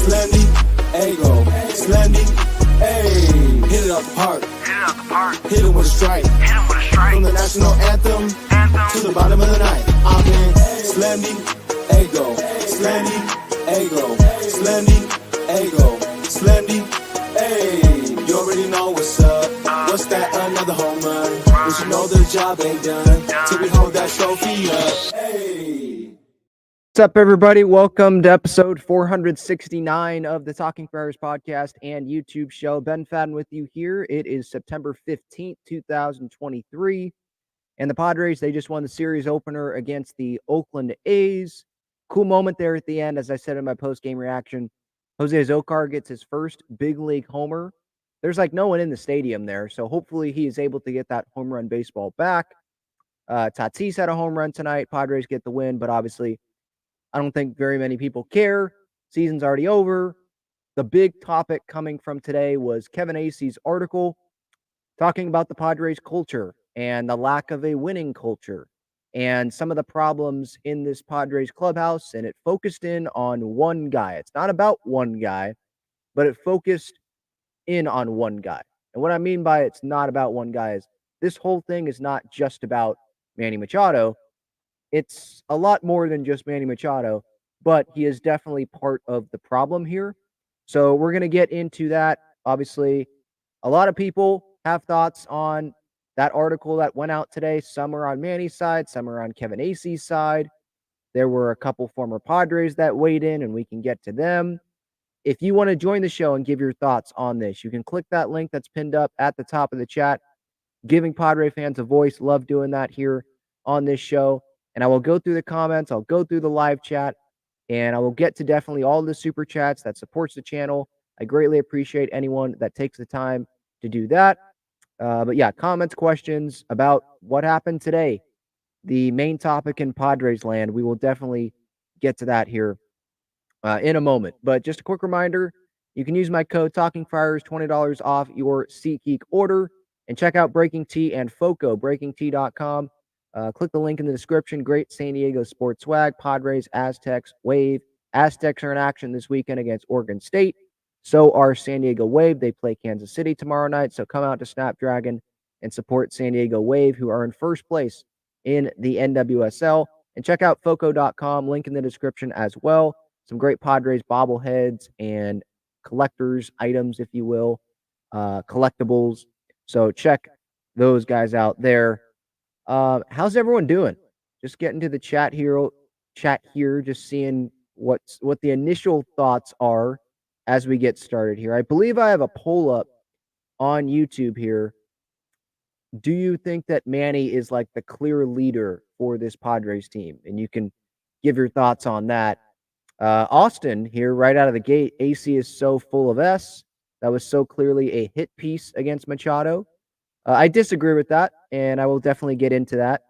Slendy, Ego, Slendy, hey, hit it out the park. Hit it with a strike. From the national anthem to the bottom of the night. I'm in Slendy, Ego, Slendy, Ego, Slendy, Ego, Slendy, hey. You already know what's up. What's that? Another home run. But you know the job ain't done till we hold that trophy up. Hey. What's up, everybody? Welcome to episode 469 of the Talking Friars podcast and YouTube show. Ben Fadden with you here. It is September 15th, 2023. And the Padres, they just won the series opener against the Oakland A's. Cool moment there at the end, as I said in my post-game reaction. Jose Azocar gets his first big league homer. There's like no one in the stadium there, so hopefully he is able to get that home run baseball back. Tatis had a home run tonight. Padres get the win, but obviously I don't think very many people care. Season's already over. The big topic coming from today was Kevin Acee's article talking about the Padres culture and the lack of a winning culture and some of the problems in this Padres clubhouse. And it focused in on one guy. It's not about one guy, but it focused in on one guy. And what I mean by it's not about one guy is this whole thing is not just about Manny Machado. It's a lot more than just Manny Machado, but he is definitely part of the problem here. So we're going to get into that. Obviously, a lot of people have thoughts on that article that went out today. Some are on Manny's side, some are on Kevin Acee's side. There were a couple former Padres that weighed in, and we can get to them. If you want to join the show and give your thoughts on this, you can click that link that's pinned up at the top of the chat. Giving Padre fans a voice. Love doing that here on this show. And I will go through the comments. I'll go through the live chat. And I will get to definitely all the super chats that supports the channel. I greatly appreciate anyone that takes the time to do that. But yeah, comments, questions about what happened today. The main topic in Padres land. We will definitely get to that here in a moment. But just a quick reminder, you can use my code TalkingFriars, $20 off your SeatGeek order. And check out Breaking Tea and Foco, breakingtea.com. Click the link in the description. Great San Diego sports swag. Padres, Aztecs, Wave. Aztecs are in action this weekend against Oregon State. So are San Diego Wave. They play Kansas City tomorrow night. So come out to Snapdragon and support San Diego Wave, who are in first place in the NWSL. And check out Foco.com. Link in the description as well. Some great Padres bobbleheads and collectors items, if you will. Collectibles. So check those guys out there. How's everyone doing? Just getting to the chat here, just seeing what the initial thoughts are as we get started here. I believe I have a poll up on YouTube here. Do you think that Manny is like the clear leader for this Padres team? And you can give your thoughts on that. Austin here, right out of the gate, AC is so full of S. That was so clearly a hit piece against Machado. I disagree with that, and I will definitely get into that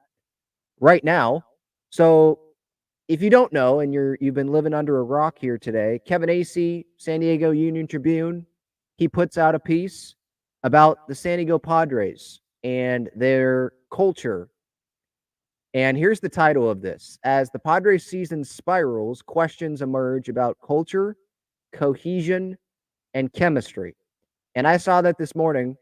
right now. So if you don't know, and you've been living under a rock here today, Kevin Acee, San Diego Union Tribune, he puts out a piece about the San Diego Padres and their culture. And here's the title of this. As the Padres season spirals, questions emerge about culture, cohesion, and chemistry. And I saw that this morning,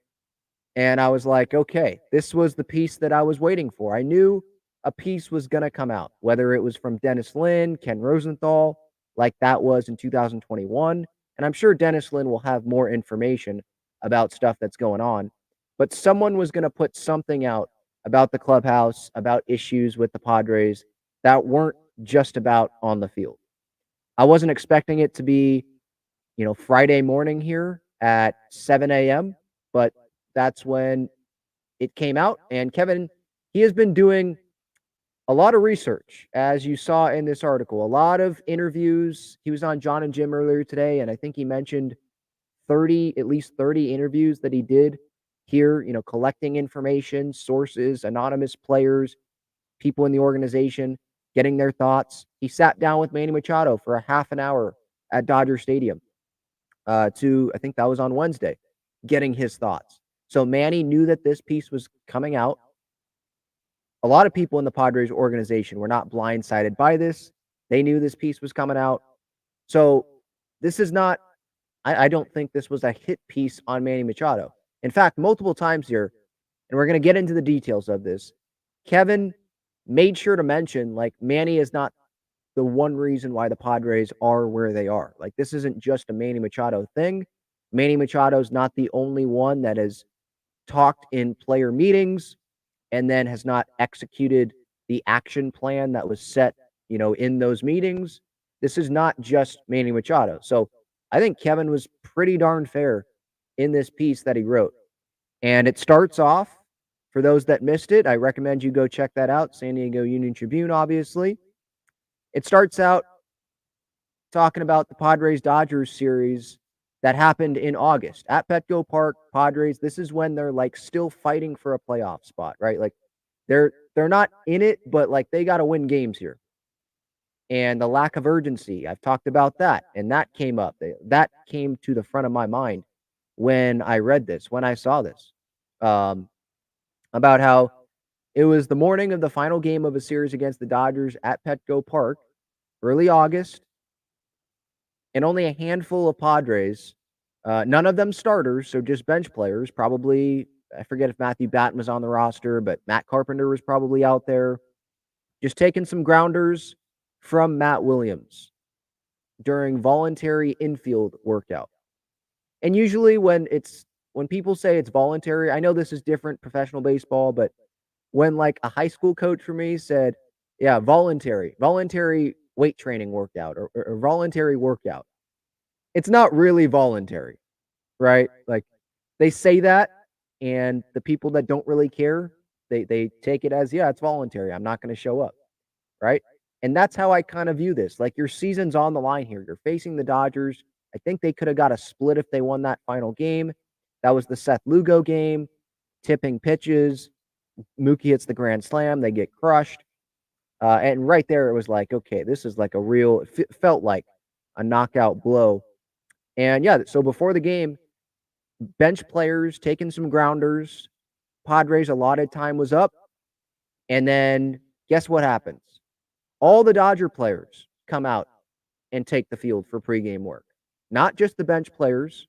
and I was like, okay, this was the piece that I was waiting for. I knew a piece was going to come out, whether it was from Dennis Lin, Ken Rosenthal, like that was in 2021. And I'm sure Dennis Lin will have more information about stuff that's going on. But someone was going to put something out about the clubhouse, about issues with the Padres that weren't just about on the field. I wasn't expecting it to be, Friday morning here at 7 a.m., but that's when it came out. And Kevin, he has been doing a lot of research, as you saw in this article, a lot of interviews. He was on John and Jim earlier today, and I think he mentioned at least 30 interviews that he did here, collecting information, sources, anonymous players, people in the organization, getting their thoughts. He sat down with Manny Machado for a half an hour at Dodger Stadium I think that was on Wednesday, getting his thoughts. So Manny knew that this piece was coming out. A lot of people in the Padres organization were not blindsided by this. They knew this piece was coming out. So this is not, I don't think this was a hit piece on Manny Machado. In fact, multiple times here, and we're going to get into the details of this, Kevin made sure to mention, like, Manny is not the one reason why the Padres are where they are. Like, this isn't just a Manny Machado thing. Manny Machado's not the only one that has talked in player meetings and then has not executed the action plan that was set, in those meetings. This is not just Manny Machado. So I think Kevin was pretty darn fair in this piece that he wrote. And it starts off, for those that missed it, I recommend you go check that out. San Diego Union Tribune, obviously. It starts out talking about the Padres-Dodgers series that happened in August at Petco Park. Padres, this is when they're like still fighting for a playoff spot, right? Like they're not in it, but like they got to win games here. And the lack of urgency, I've talked about that, and that came up. That came to the front of my mind when I read this, when I saw this, about how it was the morning of the final game of a series against the Dodgers at Petco Park, early August, and only a handful of Padres, none of them starters, so just bench players, probably, I forget if Matthew Batten was on the roster, but Matt Carpenter was probably out there, just taking some grounders from Matt Williams during voluntary infield workout. And usually when people say it's voluntary, I know this is different professional baseball, but when like a high school coach for me said, yeah, voluntary weight training workout or voluntary workout, it's not really voluntary, right? Like they say that, and the people that don't really care, they take it as, yeah, it's voluntary. I'm not going to show up, right? And that's how I kind of view this. Like your season's on the line here. You're facing the Dodgers. I think they could have got a split if they won that final game. That was the Seth Lugo game, tipping pitches. Mookie hits the grand slam. They get crushed. And right there, it was like, okay, this is like a real, it felt like a knockout blow. And yeah, so before the game, bench players taking some grounders. Padres allotted time was up. And then guess what happens? All the Dodger players come out and take the field for pregame work. Not just the bench players,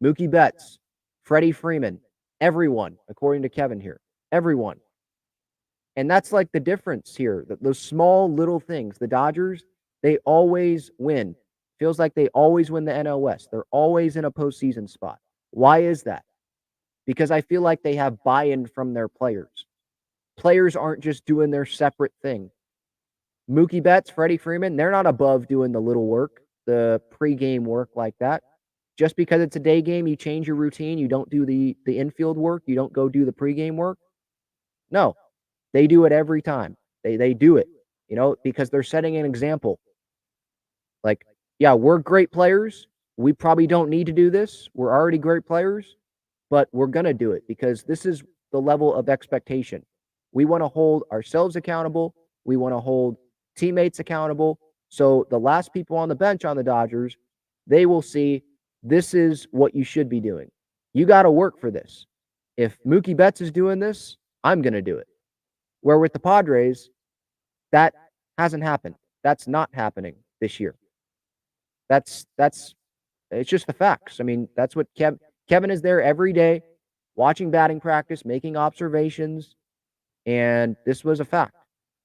Mookie Betts, Freddie Freeman, everyone, according to Kevin here, everyone. And that's like the difference here, those small little things. The Dodgers, they always win. Feels like they always win the NL West. They're always in a postseason spot. Why is that? Because I feel like they have buy-in from their players. Players aren't just doing their separate thing. Mookie Betts, Freddie Freeman, they're not above doing the little work, the pregame work like that. Just because it's a day game, you change your routine. You don't do the infield work. You don't go do the pregame work. No, they do it every time. They do it, because they're setting an example. Like, yeah, we're great players. We probably don't need to do this. We're already great players, but we're going to do it because this is the level of expectation. We want to hold ourselves accountable. We want to hold teammates accountable. So the last people on the bench on the Dodgers, they will see this is what you should be doing. You got to work for this. If Mookie Betts is doing this, I'm going to do it. Where with the Padres, that hasn't happened. That's not happening this year. It's just the facts. I mean, that's what Kevin is there every day, watching batting practice, making observations, and this was a fact.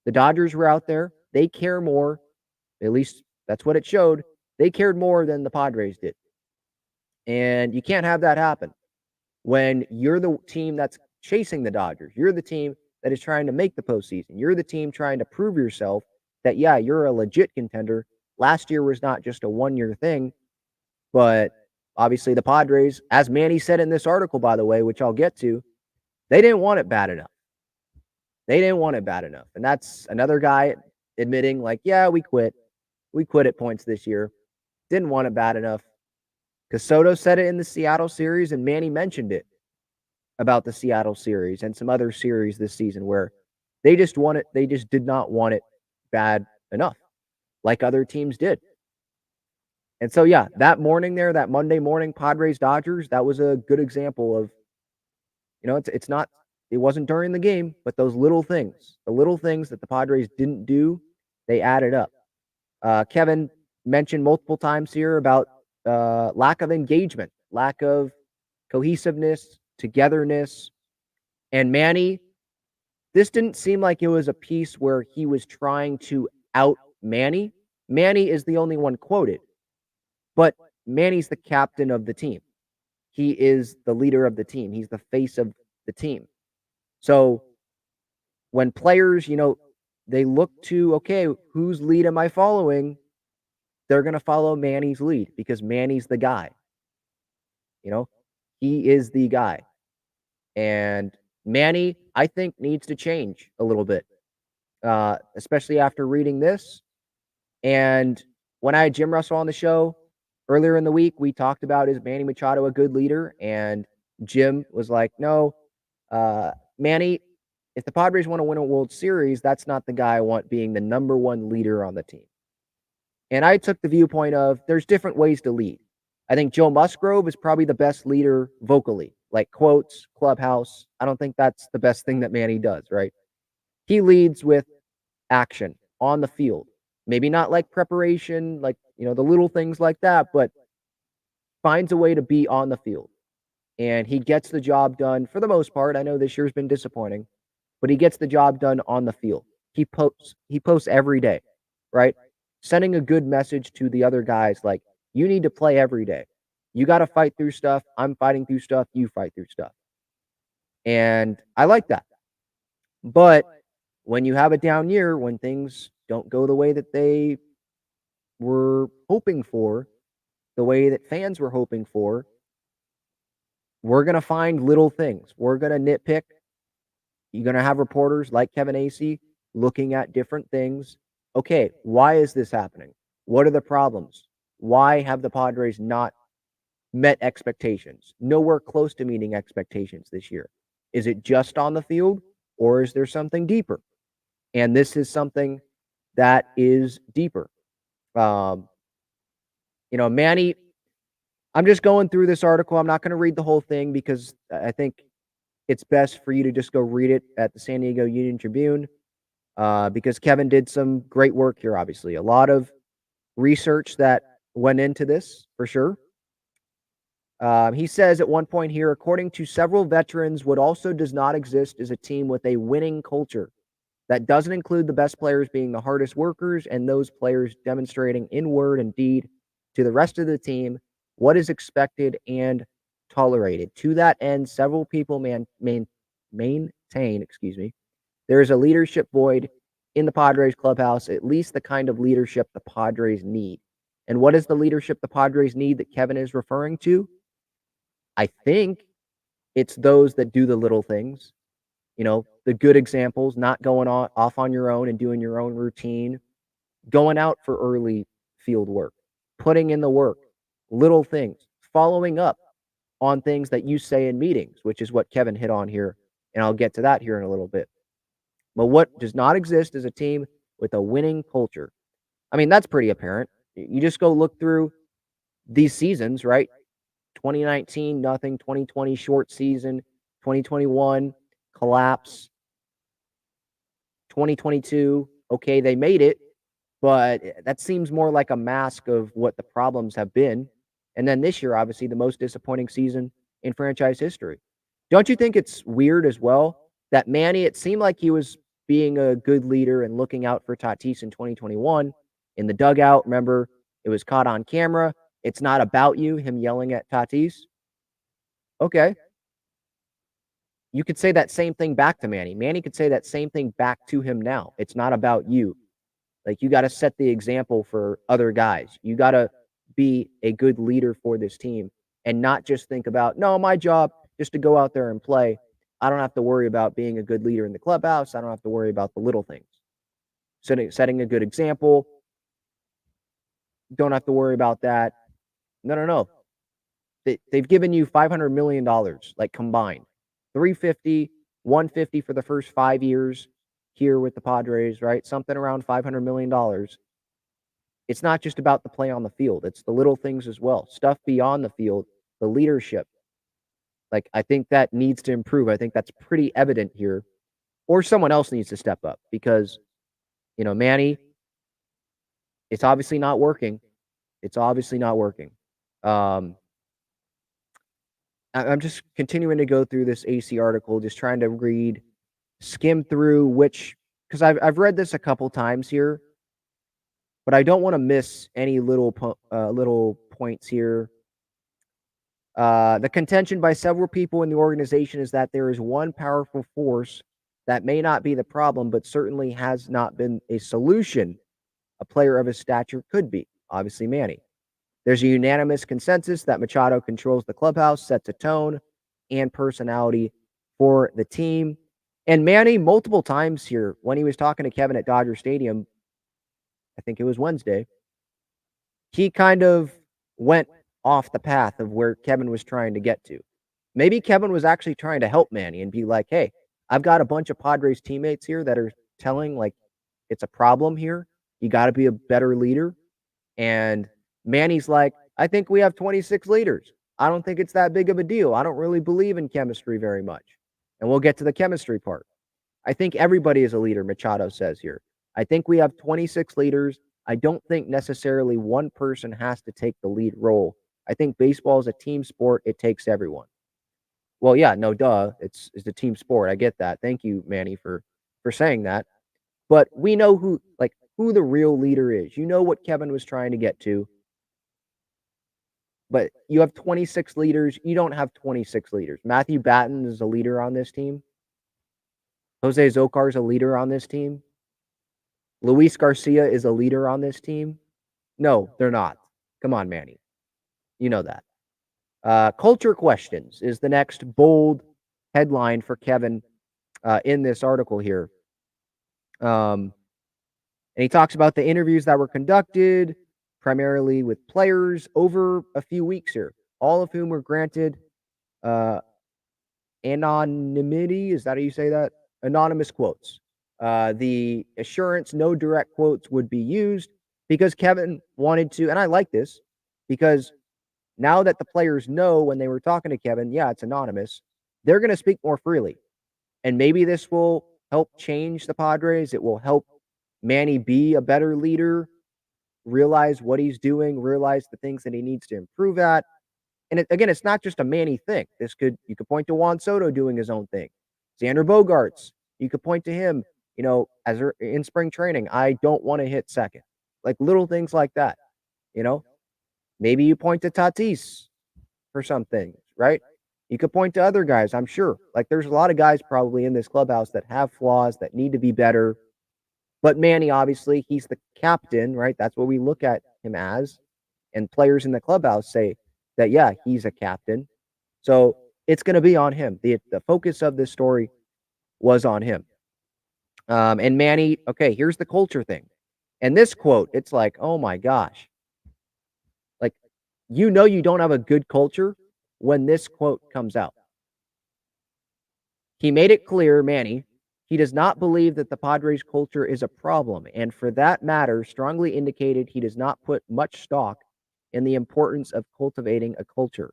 The Dodgers were out there. They care more, at least that's what it showed. They cared more than the Padres did. And you can't have that happen when you're the team that's chasing the Dodgers. You're the team that is trying to make the postseason. You're the team trying to prove yourself that, yeah, you're a legit contender. Last year was not just a one-year thing, but obviously the Padres, as Manny said in this article, by the way, which I'll get to, they didn't want it bad enough. They didn't want it bad enough. And that's another guy admitting, like, yeah, we quit. We quit at points this year. Didn't want it bad enough. Because Soto said it in the Seattle series, and Manny mentioned it about the Seattle series and some other series this season where they just did not want it bad enough, like other teams did. And so, yeah, that morning there, that Monday morning, Padres-Dodgers, that was a good example of, it wasn't during the game, but those little things, the little things that the Padres didn't do, they added up. Kevin mentioned multiple times here about lack of engagement, lack of cohesiveness, togetherness. And Manny, this didn't seem like it was a piece where he was trying to out Manny. Manny is the only one quoted, but Manny's the captain of the team. He is the leader of the team. He's the face of the team. So when players, they look to, okay, whose lead am I following? They're going to follow Manny's lead because Manny's the guy. He is the guy. And Manny, I think, needs to change a little bit, especially after reading this. And when I had Jim Russell on the show earlier in the week, we talked about, is Manny Machado a good leader? And Jim was like, no, Manny, if the Padres want to win a World Series, that's not the guy I want being the number one leader on the team. And I took the viewpoint of there's different ways to lead. I think Joe Musgrove is probably the best leader vocally, like quotes, clubhouse. I don't think that's the best thing that Manny does, right? He leads with action on the field. Maybe not like preparation, like, the little things like that, but finds a way to be on the field. And he gets the job done for the most part. I know this year's been disappointing, but he gets the job done on the field. He posts every day, right? Sending a good message to the other guys, like, you need to play every day. You got to fight through stuff. I'm fighting through stuff. You fight through stuff. And I like that. But when you have a down year, when things don't go the way that they were hoping for, the way that fans were hoping for, we're going to find little things. We're going to nitpick. You're going to have reporters like Kevin Acee looking at different things. Okay, why is this happening? What are the problems? Why have the Padres not met expectations? Nowhere close to meeting expectations this year. Is it just on the field, or is there something deeper? And this is something that is deeper. Manny, I'm just going through this article. I'm not going to read the whole thing because I think it's best for you to just go read it at the San Diego Union Tribune, because Kevin did some great work here, obviously. A lot of research that went into this, for sure. He says at one point here, according to several veterans, what also does not exist is a team with a winning culture. That doesn't include the best players being the hardest workers and those players demonstrating in word and deed to the rest of the team what is expected and tolerated. To that end, several people maintain, there is a leadership void in the Padres clubhouse, at least the kind of leadership the Padres need. And what is the leadership the Padres need that Kevin is referring to? I think it's those that do the little things. The good examples, not going off on your own and doing your own routine, going out for early field work, putting in the work, little things, following up on things that you say in meetings, which is what Kevin hit on here. And I'll get to that here in a little bit. But what does not exist is a team with a winning culture. I mean, that's pretty apparent. You just go look through these seasons, right? 2019, nothing. 2020, short season. 2021, collapse. 2022, okay, they made it, but that seems more like a mask of what the problems have been. And then this year, obviously, the most disappointing season in franchise history. Don't you think it's weird as well that Manny, it seemed like he was being a good leader and looking out for Tatis in 2021 in the dugout? Remember, it was caught on camera. It's not about you, him yelling at Tatis. Okay. You could say that same thing back to Manny. Manny could say that same thing back to him now. It's not about you. Like, you got to set the example for other guys. You got to be a good leader for this team and not just think about, no, my job just to go out there and play. I don't have to worry about being a good leader in the clubhouse. I don't have to worry about the little things. Setting a good example. Don't have to worry about that. No. They've given you $500 million, like, combined. 350, 150 for the first 5 years here with the Padres, right? Something around $500 million. It's not just about the play on the field. It's the little things as well. Stuff beyond the field, the leadership. Like, I think that needs to improve. I think that's pretty evident here. Or someone else needs to step up because, Manny, it's obviously not working. It's obviously not working. Um, I'm just continuing to go through this AC article, just trying to skim through because I've read this a couple times here, but I don't want to miss any little points here. The contention by several people in the organization is that there is one powerful force that may not be the problem, but certainly has not been a solution a player of his stature could be. Obviously, Manny. There's a unanimous consensus that Machado controls the clubhouse, sets a tone and personality for the team. And Manny, multiple times here, when he was talking to Kevin at Dodger Stadium, I think it was Wednesday, he kind of went off the path of where Kevin was trying to get to. Maybe Kevin was actually trying to help Manny and be like, hey, I've got a bunch of Padres teammates here that are telling like it's a problem here. You got to be a better leader. And Manny's like, I think we have 26 leaders. I don't think it's that big of a deal. I don't really believe in chemistry very much. And we'll get to the chemistry part. I think everybody is a leader, Machado says here. I think we have 26 leaders. I don't think necessarily one person has to take the lead role. I think baseball is a team sport. It takes everyone. Well, yeah, no duh. It's a team sport. I get that. Thank you, Manny, for saying that. But we know who the real leader is. You know what Kevin was trying to get to. But you have 26 leaders. You don't have 26 leaders. Matthew Batten is a leader on this team. Jose Zocar is a leader on this team. Luis Garcia is a leader on this team. No, they're not. Come on, Manny. You know that. Culture questions is the next bold headline for Kevin in this article here. And he talks about the interviews that were conducted primarily with players over a few weeks here, all of whom were granted anonymity. Is that how you say that? Anonymous quotes. The assurance no direct quotes would be used because Kevin wanted to, and I like this because now that the players know when they were talking to Kevin, yeah, it's anonymous, they're going to speak more freely. And maybe this will help change the Padres. It will help Manny be a better leader, realize what he's doing, realize the things that he needs to improve at. And again, it's not just a Manny thing. You could point to Juan Soto doing his own thing. Xander Bogaerts, you could point to him, as in spring training, I don't want to hit second. Like little things like that, Maybe you point to Tatis for some things, right? You could point to other guys, I'm sure. Like there's a lot of guys probably in this clubhouse that have flaws that need to be better. But Manny, obviously, he's the captain, right? That's what we look at him as. And players in the clubhouse say that, yeah, he's a captain. So it's going to be on him. The focus of this story was on him. And Manny, okay, here's the culture thing. And this quote, it's like, oh my gosh. Like, you don't have a good culture when this quote comes out. He made it clear, Manny, he does not believe that the Padres culture is a problem, and for that matter, strongly indicated he does not put much stock in the importance of cultivating a culture.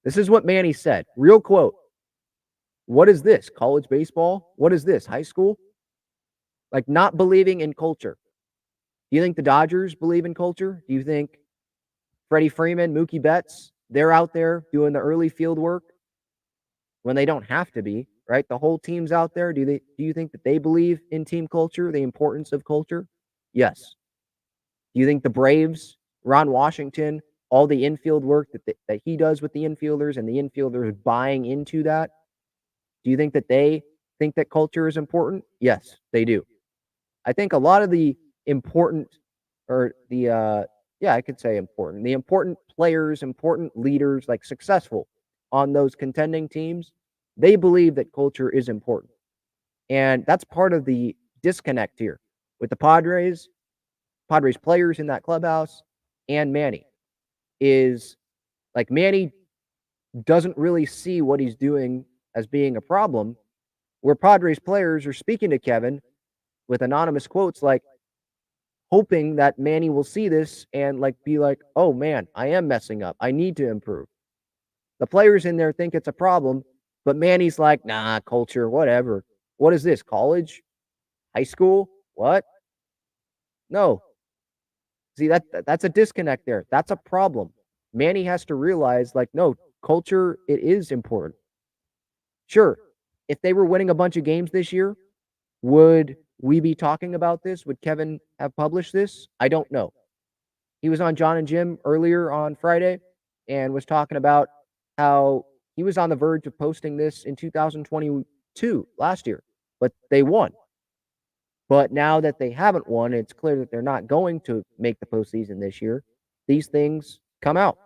This is what Manny said. Real quote. What is this? College baseball? What is this? High school? Like not believing in culture. Do you think the Dodgers believe in culture? Do you think Freddie Freeman, Mookie Betts, they're out there doing the early field work when they don't have to be, right? The whole team's out there. Do you think that they believe in team culture, the importance of culture? Yes. Do you think the Braves, Ron Washington, all the infield work that he does with the infielders and the infielders buying into that? Do you think that they think that culture is important? Yes, they do. I think a lot of the important I could say important. The important players, important leaders, like successful on those contending teams, they believe that culture is important. And that's part of the disconnect here with the Padres players in that clubhouse and Manny is like Manny doesn't really see what he's doing as being a problem, where Padres players are speaking to Kevin with anonymous quotes like hoping that Manny will see this and like be like, oh man, I am messing up. I need to improve. The players in there think it's a problem, but Manny's like, nah, culture, whatever. What is this? College? High school? What? No. See, that's a disconnect there. That's a problem. Manny has to realize, like, no, culture, it is important. Sure, if they were winning a bunch of games this year, would we be talking about this? Would Kevin have published this? I don't know. He was on John and Jim earlier on Friday and was talking about how he was on the verge of posting this in 2022, last year, but they won. But now that they haven't won, it's clear that they're not going to make the postseason this year. These things come out.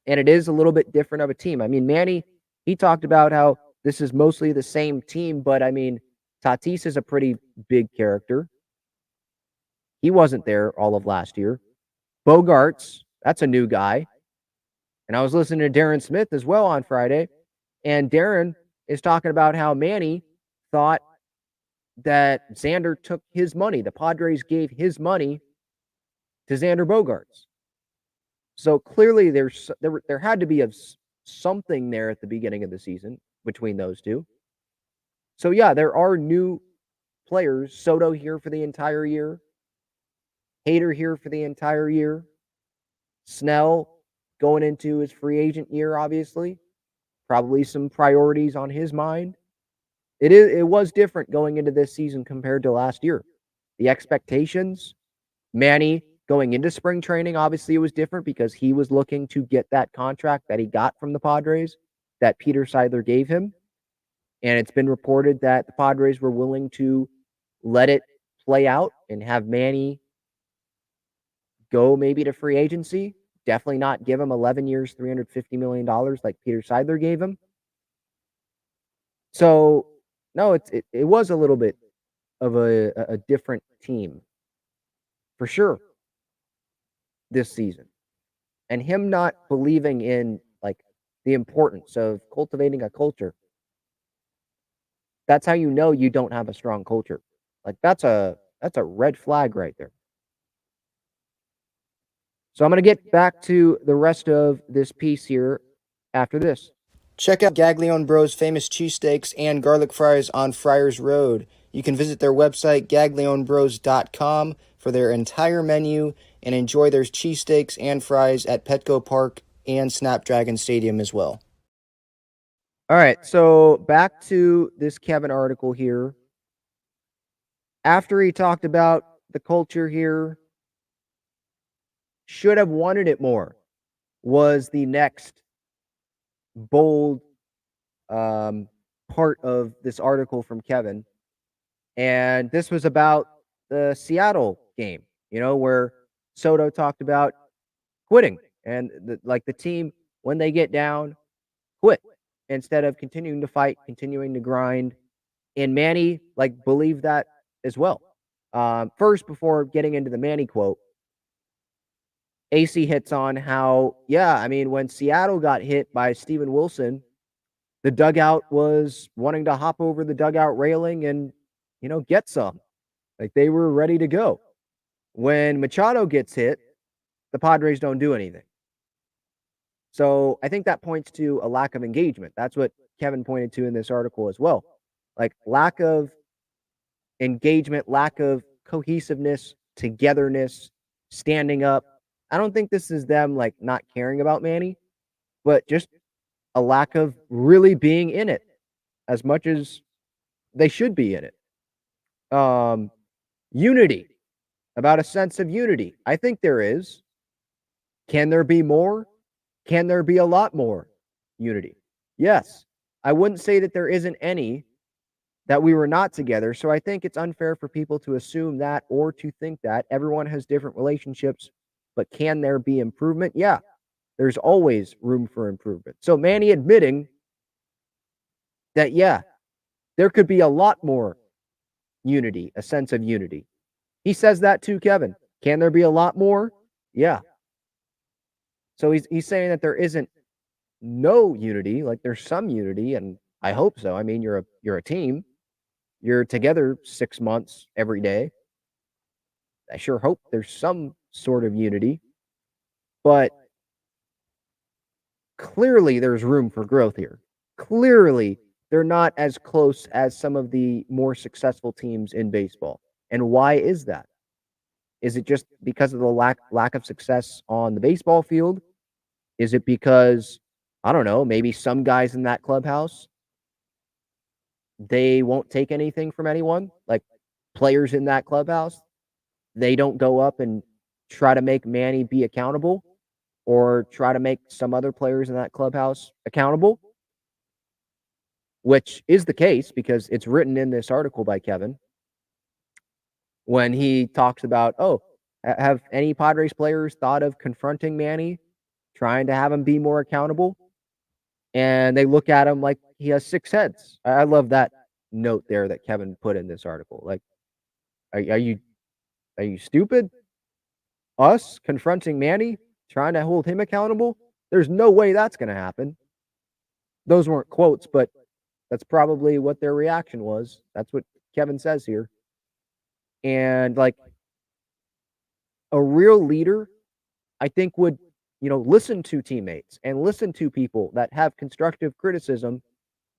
And it is a little bit different of a team. I mean, Manny, he talked about how this is mostly the same team, but I mean, Tatis is a pretty big character. He wasn't there all of last year. Bogarts, that's a new guy. And I was listening to Darren Smith as well on Friday, and Darren is talking about how Manny thought that Xander took his money. The Padres gave his money to Xander Bogarts. So clearly there had to be something there at the beginning of the season between those two. So yeah, there are new players. Soto here for the entire year. Hader here for the entire year. Snell going into his free agent year, obviously. Probably some priorities on his mind. It was different going into this season compared to last year. The expectations, Manny going into spring training, obviously it was different because he was looking to get that contract that he got from the Padres that Peter Seidler gave him. And it's been reported that the Padres were willing to let it play out and have Manny go maybe to free agency. Definitely not give him 11 years, $350 million like Peter Seidler gave him. So, no, it was a little bit of a different team for sure this season. And him not believing in like the importance of cultivating a culture. That's how you know you don't have a strong culture. Like that's a red flag right there. So I'm going to get back to the rest of this piece here after this. Check out Gaglione Bros' famous cheesesteaks and garlic fries on Friars Road. You can visit their website, gaglionebros.com, for their entire menu and enjoy their cheesesteaks and fries at Petco Park and Snapdragon Stadium as well. All right, so back to this Kevin article here. After he talked about the culture here, should have wanted it more, was the next bold part of this article from Kevin. And this was about the Seattle game, where Soto talked about quitting and the team, when they get down, quit instead of continuing to fight, continuing to grind. And Manny believed that as well. First, before getting into the Manny quote, Acee hits on how, when Seattle got hit by Steven Wilson, the dugout was wanting to hop over the dugout railing and, get some. They were ready to go. When Machado gets hit, the Padres don't do anything. So I think that points to a lack of engagement. That's what Kevin pointed to in this article as well. Lack of engagement, lack of cohesiveness, togetherness, standing up. I don't think this is them not caring about Manny, but just a lack of really being in it as much as they should be in it. Unity, about a sense of unity. I think there is. Can there be more? Can there be a lot more unity? Yes. I wouldn't say that there isn't any, that we were not together. So I think it's unfair for people to assume that or to think that. Everyone has different relationships, but can there be improvement? Yeah, there's always room for improvement. So Manny admitting that, yeah, there could be a lot more unity, a sense of unity. He says that to Kevin. Can there be a lot more? Yeah. So he's saying that there isn't no unity, there's some unity, and I hope so. I mean, you're a team. You're together 6 months every day. I sure hope there's some sort of unity. But clearly there's room for growth here. Clearly they're not as close as some of the more successful teams in baseball. And why is that? Is it just because of the lack of success on the baseball field? Is it because, I don't know, maybe some guys in that clubhouse, they won't take anything from anyone? Like players in that clubhouse, they don't go up and try to make Manny be accountable or try to make some other players in that clubhouse accountable, which is the case because it's written in this article by Kevin when he talks about, oh, have any Padres players thought of confronting Manny, trying to have him be more accountable? And they look at him like he has six heads. I love that note there that Kevin put in this article. Like, are you stupid? Us confronting Manny, trying to hold him accountable? There's no way that's going to happen. Those weren't quotes, but that's probably what their reaction was. That's what Kevin says here. And like a real leader, I think would, listen to teammates and listen to people that have constructive criticism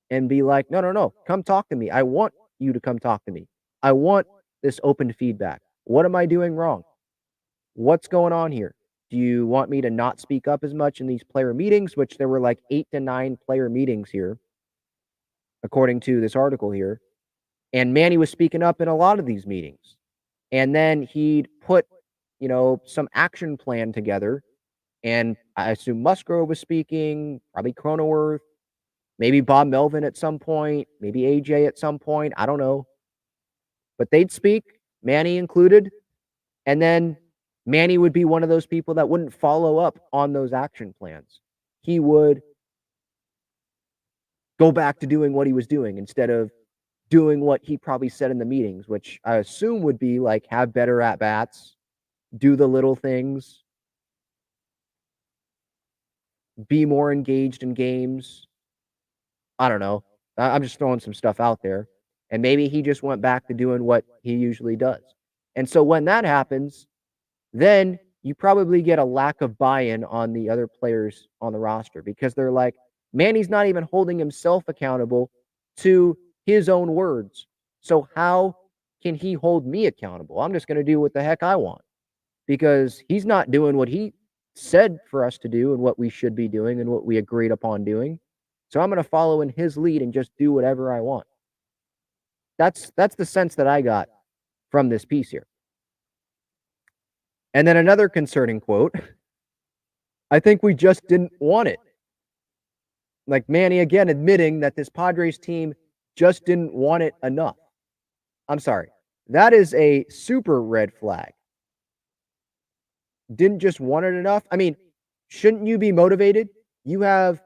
and be like, no, no, no, come talk to me. I want you to come talk to me. I want this open feedback. What am I doing wrong? What's going on here? Do you want me to not speak up as much in these player meetings, which there were like 8 to 9 player meetings here, according to this article here. And Manny was speaking up in a lot of these meetings. And then he'd put, some action plan together. And I assume Musgrove was speaking, probably Cronenworth, maybe Bob Melvin at some point, maybe AJ at some point. I don't know. But they'd speak, Manny included. And then Manny would be one of those people that wouldn't follow up on those action plans. He would go back to doing what he was doing instead of doing what he probably said in the meetings, which I assume would be like have better at bats, do the little things, be more engaged in games. I don't know. I'm just throwing some stuff out there. And maybe he just went back to doing what he usually does. And so when that happens, then you probably get a lack of buy-in on the other players on the roster because they're like, Manny's not even holding himself accountable to his own words. So how can he hold me accountable? I'm just going to do what the heck I want because he's not doing what he said for us to do and what we should be doing and what we agreed upon doing. So I'm going to follow in his lead and just do whatever I want. That's the sense that I got from this piece here. And then another concerning quote, I think we just didn't want it. Like Manny again admitting that this Padres team just didn't want it enough. I'm sorry. That is a super red flag. Didn't just want it enough? I mean, shouldn't you be motivated? You have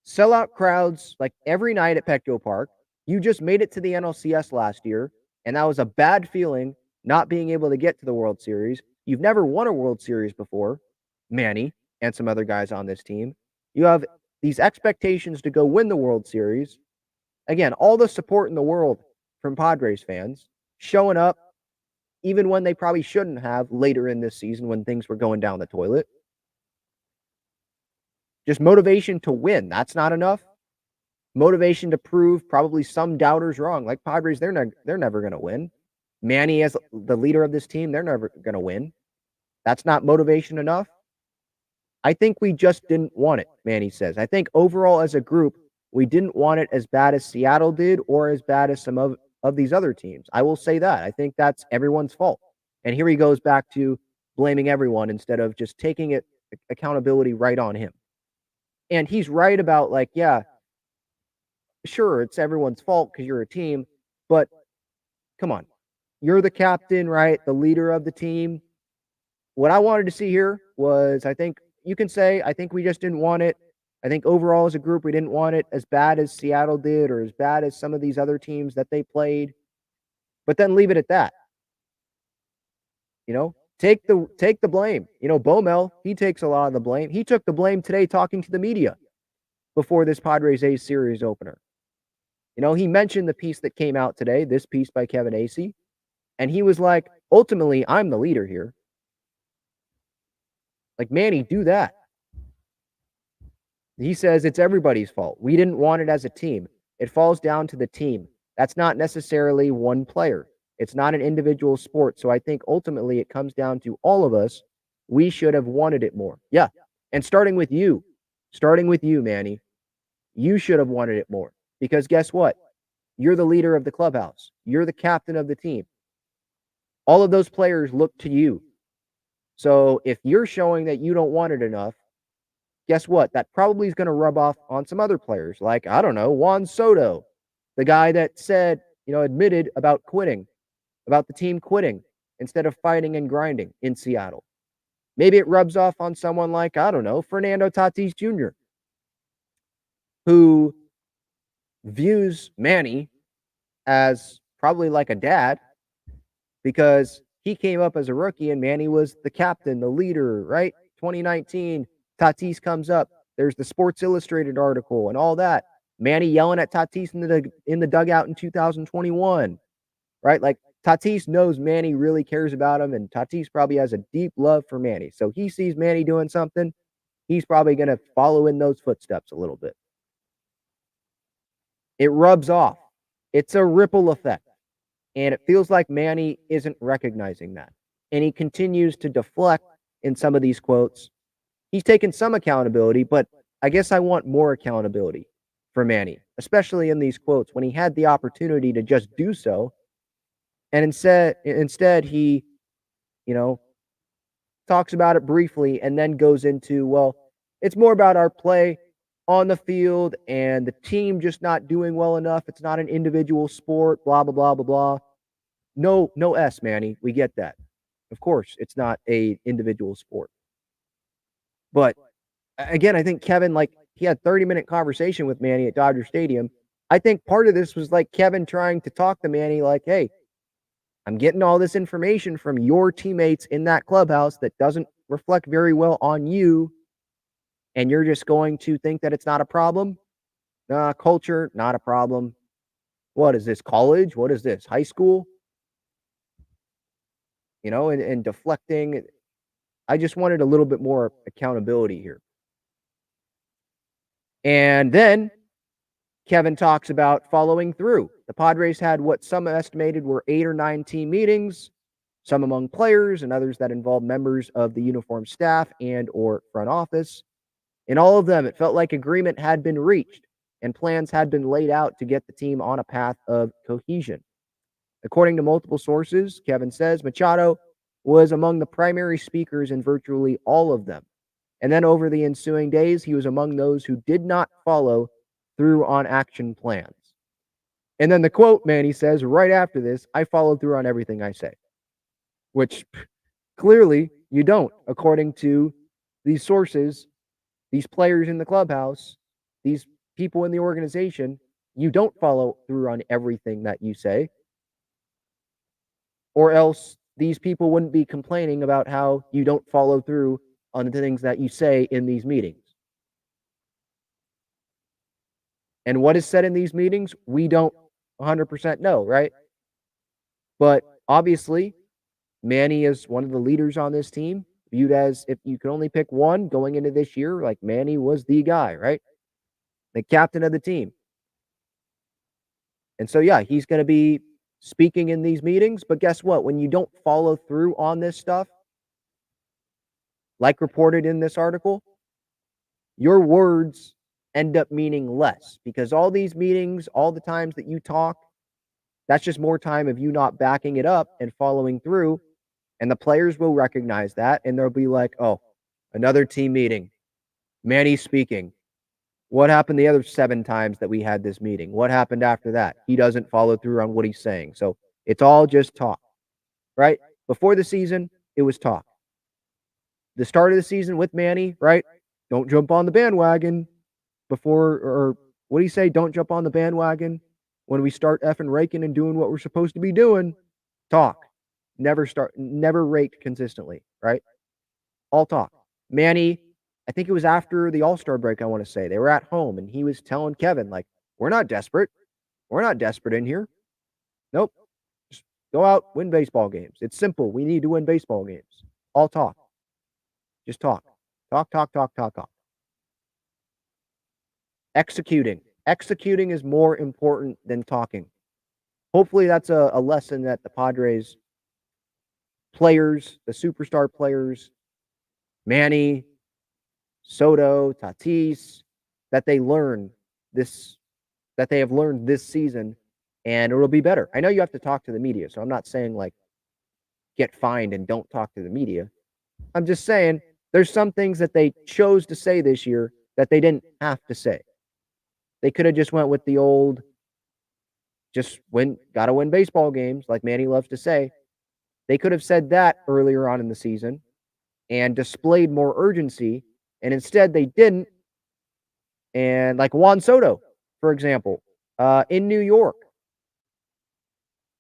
sellout crowds like every night at Petco Park. You just made it to the NLCS last year, and that was a bad feeling not being able to get to the World Series. You've never won a World Series before, Manny and some other guys on this team. You have these expectations to go win the World Series. Again, all the support in the world from Padres fans showing up even when they probably shouldn't have later in this season when things were going down the toilet. Just motivation to win. That's not enough. Motivation to prove probably some doubters wrong. Like Padres, they're never going to win. Manny as the leader of this team, they're never going to win. That's not motivation enough. I think we just didn't want it, Manny says. I think overall as a group, we didn't want it as bad as Seattle did or as bad as some of these other teams. I will say that. I think that's everyone's fault. And here he goes back to blaming everyone instead of just taking it accountability right on him. And he's right about like, yeah, sure, it's everyone's fault because you're a team, but come on. You're the captain, right? The leader of the team. What I wanted to see here was, I think you can say, I think we just didn't want it. I think overall as a group, we didn't want it as bad as Seattle did or as bad as some of these other teams that they played. But then leave it at that. Take the blame. Bomel, he takes a lot of the blame. He took the blame today talking to the media before this Padres A's series opener. He mentioned the piece that came out today, this piece by Kevin Acee, and he was like, ultimately, I'm the leader here. Like, Manny, do that. He says it's everybody's fault. We didn't want it as a team. It falls down to the team. That's not necessarily one player. It's not an individual sport. So I think ultimately it comes down to all of us. We should have wanted it more. Yeah, And starting with you, Manny, you should have wanted it more because guess what? You're the leader of the clubhouse. You're the captain of the team. All of those players look to you. So if you're showing that you don't want it enough, guess what? That probably is going to rub off on some other players, like, I don't know, Juan Soto, the guy that said, admitted about quitting, about the team quitting instead of fighting and grinding in Seattle. Maybe it rubs off on someone like, I don't know, Fernando Tatis Jr., who views Manny as probably like a dad because he came up as a rookie and Manny was the captain, the leader, right? 2019, Tatis comes up. There's the Sports Illustrated article and all that. Manny yelling at Tatis in the dugout in 2021, right? Like Tatis knows Manny really cares about him, and Tatis probably has a deep love for Manny. So he sees Manny doing something, he's probably going to follow in those footsteps a little bit. It rubs off. It's a ripple effect. And it feels like Manny isn't recognizing that. And he continues to deflect in some of these quotes. He's taken some accountability, but I guess I want more accountability for Manny, especially in these quotes when he had the opportunity to just do so. And instead he, talks about it briefly and then goes into, well, it's more about our play on the field and the team just not doing well enough. It's not an individual sport, blah, blah, blah, blah, blah. No S, Manny. We get that. Of course, it's not a individual sport. But again, I think Kevin, he had a 30-minute conversation with Manny at Dodger Stadium. I think part of this was like Kevin trying to talk to Manny like, hey, I'm getting all this information from your teammates in that clubhouse that doesn't reflect very well on you, and you're just going to think that it's not a problem? Culture, not a problem. What is this, college? What is this, high school? And deflecting. I just wanted a little bit more accountability here. And then Kevin talks about following through. The Padres had what some estimated were 8 or 9 team meetings, some among players and others that involved members of the uniform staff and or front office. In all of them, it felt like agreement had been reached and plans had been laid out to get the team on a path of cohesion. According to multiple sources, Kevin says Machado was among the primary speakers in virtually all of them. And then over the ensuing days, he was among those who did not follow through on action plans. And then the quote, Manny says, right after this, I followed through on everything I say, which clearly you don't, according to these sources, these players in the clubhouse, these people in the organization. You don't follow through on everything that you say, or else these people wouldn't be complaining about how you don't follow through on the things that you say in these meetings. And what is said in these meetings, we don't 100% know, right? But obviously, Manny is one of the leaders on this team, viewed as, if you could only pick one going into this year, like Manny was the guy, right? The captain of the team. And so, yeah, he's going to be speaking in these meetings. But guess what? When you don't follow through on this stuff, like reported in this article, your words end up meaning less because all these meetings, all the times that you talk, that's just more time of you not backing it up and following through. And the players will recognize that and they'll be like, oh, another team meeting. Manny's speaking. What happened the other 7 times that we had this meeting? What happened after that? He doesn't follow through on what he's saying. So it's all just talk, right? Before the season, it was talk. The start of the season with Manny, right? Don't jump on the bandwagon or what do you say? Don't jump on the bandwagon when we start effing raking and doing what we're supposed to be doing. Talk. Never raked consistently, right? All talk. Manny, I think it was after the All-Star break, I want to say. They were at home, and he was telling Kevin, like, we're not desperate. We're not desperate in here. Nope. Just go out, win baseball games. It's simple. We need to win baseball games. All talk. Just talk. Talk. Executing. Executing is more important than talking. Hopefully that's a lesson that the Padres players, the superstar players, Manny, Soto, Tatis, that they have learned this season, and it'll be better. I know you have to talk to the media, so I'm not saying like get fined and don't talk to the media. I'm just saying there's some things that they chose to say this year that they didn't have to say. They could have just went with the old gotta win baseball games, like Manny loves to say. They could have said that earlier on in the season and displayed more urgency, and instead they didn't. And like Juan Soto, for example, in New York,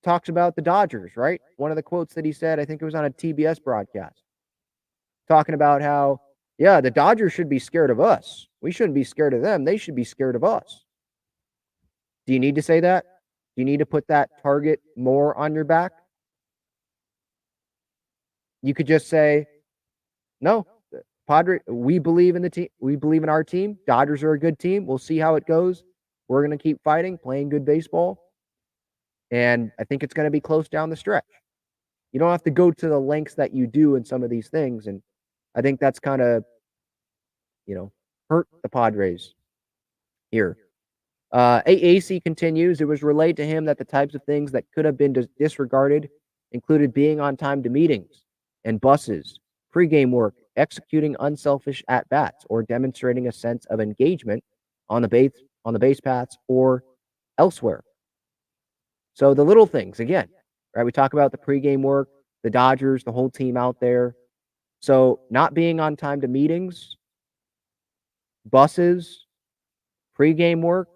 talks about the Dodgers, right? One of the quotes that he said, I think it was on a TBS broadcast, talking about how, yeah, the Dodgers should be scared of us. We shouldn't be scared of them. They should be scared of us. Do you need to say that? Do you need to put that target more on your back? You could just say, no, Padre, we believe in the team. We believe in our team. Dodgers are a good team. We'll see how it goes. We're going to keep fighting, playing good baseball. And I think it's going to be close down the stretch. You don't have to go to the lengths that you do in some of these things. And I think that's kind of, hurt the Padres here. Acee continues. It was relayed to him that the types of things that could have been disregarded included being on time to meetings and buses, pregame work, executing unselfish at-bats, or demonstrating a sense of engagement on the base paths or elsewhere. So the little things, again, right? We talk about the pregame work, the Dodgers, the whole team out there. So not being on time to meetings, buses, pregame work,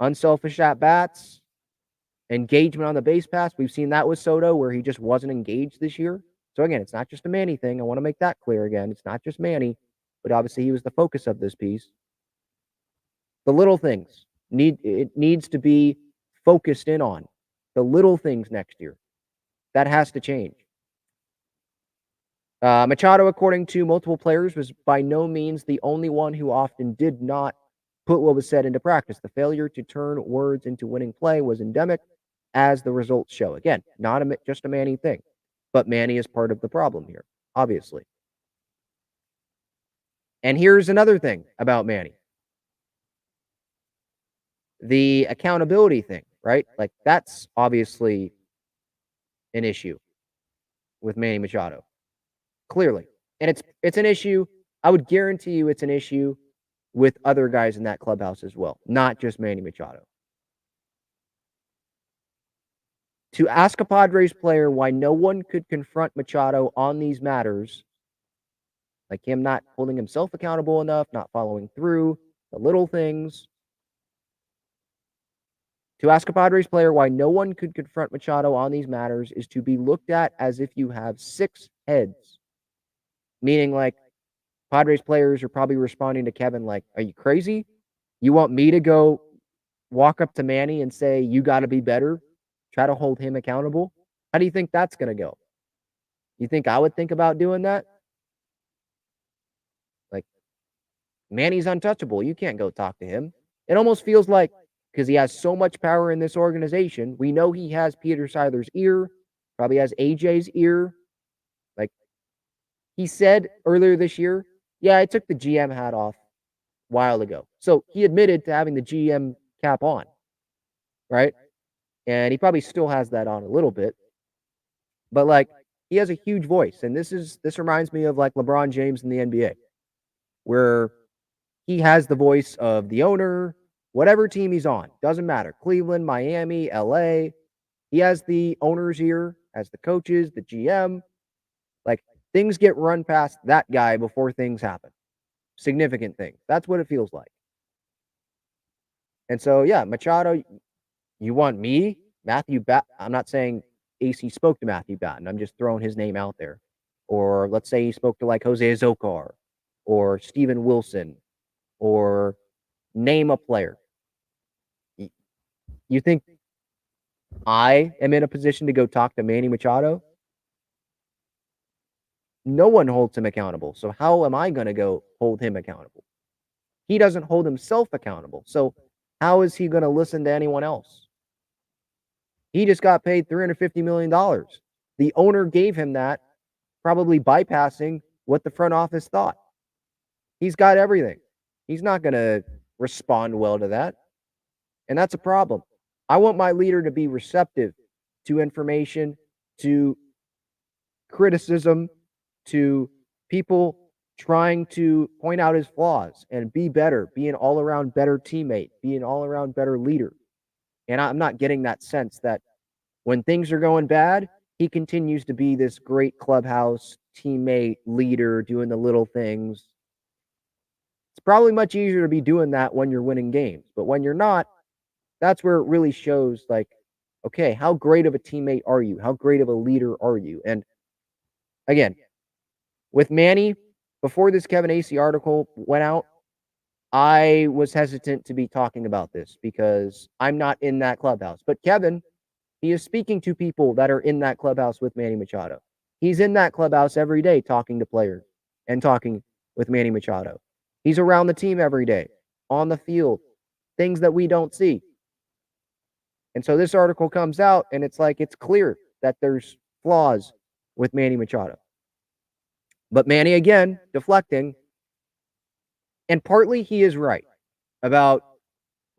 unselfish at-bats, engagement on the base paths. We've seen that with Soto where he just wasn't engaged this year. So again, it's not just a Manny thing. I want to make that clear again. It's not just Manny, but obviously he was the focus of this piece. The little things needs to be focused in on. The little things next year. That has to change. Machado, according to multiple players, was by no means the only one who often did not put what was said into practice. The failure to turn words into winning play was endemic, as the results show. Again, not just a Manny thing, but Manny is part of the problem here, obviously. And here's another thing about Manny. The accountability thing, right? Like that's obviously an issue with Manny Machado. Clearly. And it's an issue. I would guarantee you it's an issue with other guys in that clubhouse as well, not just Manny Machado. To ask a Padres player why no one could confront Machado on these matters, like him not holding himself accountable enough, not following through, the little things. To ask a Padres player why no one could confront Machado on these matters is to be looked at as if you have 6 heads. Meaning like Padres players are probably responding to Kevin like, are you crazy? You want me to go walk up to Manny and say, you got to be better? Try to hold him accountable? How do you think that's going to go? You think I would think about doing that? Like, Manny's untouchable. You can't go talk to him. It almost feels like, because he has so much power in this organization, we know he has Peter Seiler's ear, probably has AJ's ear. Like, he said earlier this year, yeah, I took the GM hat off a while ago. So he admitted to having the GM cap on, right? And he probably still has that on a little bit. But like, he has a huge voice. And this reminds me of like LeBron James in the NBA, where he has the voice of the owner, whatever team he's on. Doesn't matter. Cleveland, Miami, LA. He has the owner's ear, as the coaches, the GM. Like, things get run past that guy before things happen. Significant things. That's what it feels like. And so, yeah, Machado, you want me, Matthew Batten? I'm not saying Acee spoke to Matthew Batten. I'm just throwing his name out there. Or let's say he spoke to like Jose Azocar or Steven Wilson or name a player. You think I am in a position to go talk to Manny Machado? No one holds him accountable. So how am I going to go hold him accountable? He doesn't hold himself accountable. So how is he going to listen to anyone else? He just got paid $350 million. The owner gave him that, probably bypassing what the front office thought. He's got everything. He's not going to respond well to that. And that's a problem. I want my leader to be receptive to information, to criticism, to people trying to point out his flaws and be better, be an all-around better teammate, be an all-around better leader. And I'm not getting that sense that when things are going bad, he continues to be this great clubhouse teammate, leader, doing the little things. It's probably much easier to be doing that when you're winning games. But when you're not, that's where it really shows, like, okay, how great of a teammate are you? How great of a leader are you? And again, with Manny, before this Kevin Acee article went out, I was hesitant to be talking about this because I'm not in that clubhouse. But Kevin, he is speaking to people that are in that clubhouse with Manny Machado. He's in that clubhouse every day talking to players and talking with Manny Machado. He's around the team every day, on the field, things that we don't see. And so this article comes out, and it's like it's clear that there's flaws with Manny Machado. But Manny, again, deflecting. And partly he is right about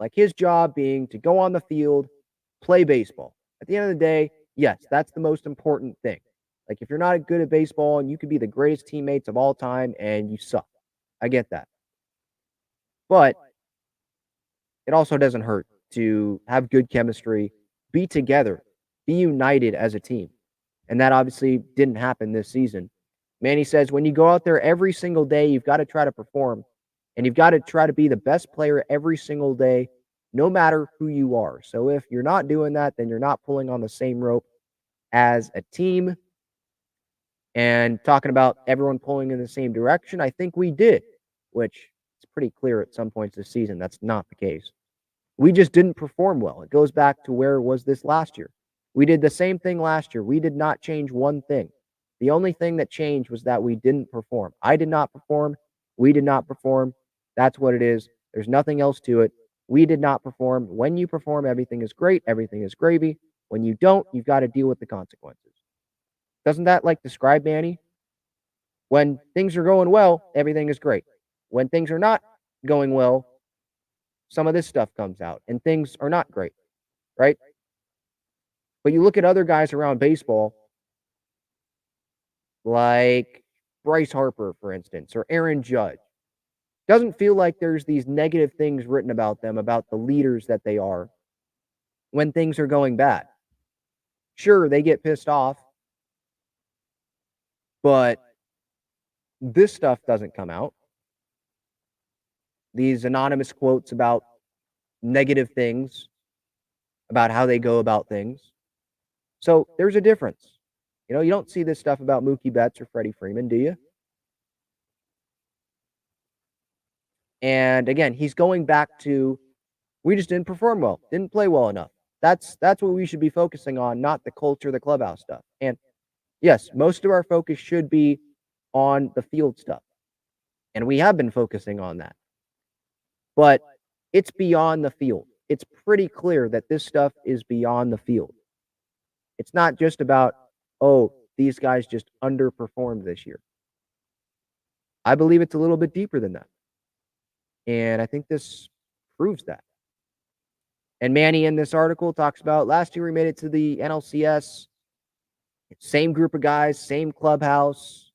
like his job being to go on the field, play baseball. At the end of the day, yes, that's the most important thing. Like if you're not good at baseball and you could be the greatest teammates of all time and you suck. I get that. But it also doesn't hurt to have good chemistry, be together, be united as a team. And that obviously didn't happen this season. Manny says when you go out there every single day, you've got to try to perform. And you've got to try to be the best player every single day, no matter who you are. So if you're not doing that, then you're not pulling on the same rope as a team. And talking about everyone pulling in the same direction, I think we did, which is pretty clear at some points this season. That's not the case. We just didn't perform well. It goes back to where was this last year. We did the same thing last year. We did not change one thing. The only thing that changed was that we didn't perform. I did not perform. We did not perform. That's what it is. There's nothing else to it. We did not perform. When you perform, everything is great. Everything is gravy. When you don't, you've got to deal with the consequences. Doesn't that like describe Manny? When things are going well, everything is great. When things are not going well, some of this stuff comes out and things are not great, right? But you look at other guys around baseball, like Bryce Harper, for instance, or Aaron Judge. Doesn't feel like there's these negative things written about them, about the leaders that they are when things are going bad. Sure, they get pissed off, but this stuff doesn't come out. These anonymous quotes about negative things, about how they go about things. So there's a difference. You know, you don't see this stuff about Mookie Betts or Freddie Freeman, do you? And again, he's going back to, we just didn't perform well, didn't play well enough. That's what we should be focusing on, not the culture, the clubhouse stuff. And yes, most of our focus should be on the field stuff. And we have been focusing on that. But it's beyond the field. It's pretty clear that this stuff is beyond the field. It's not just about, oh, these guys just underperformed this year. I believe it's a little bit deeper than that. And I think this proves that. And Manny in this article talks about last year we made it to the NLCS. Same group of guys, same clubhouse.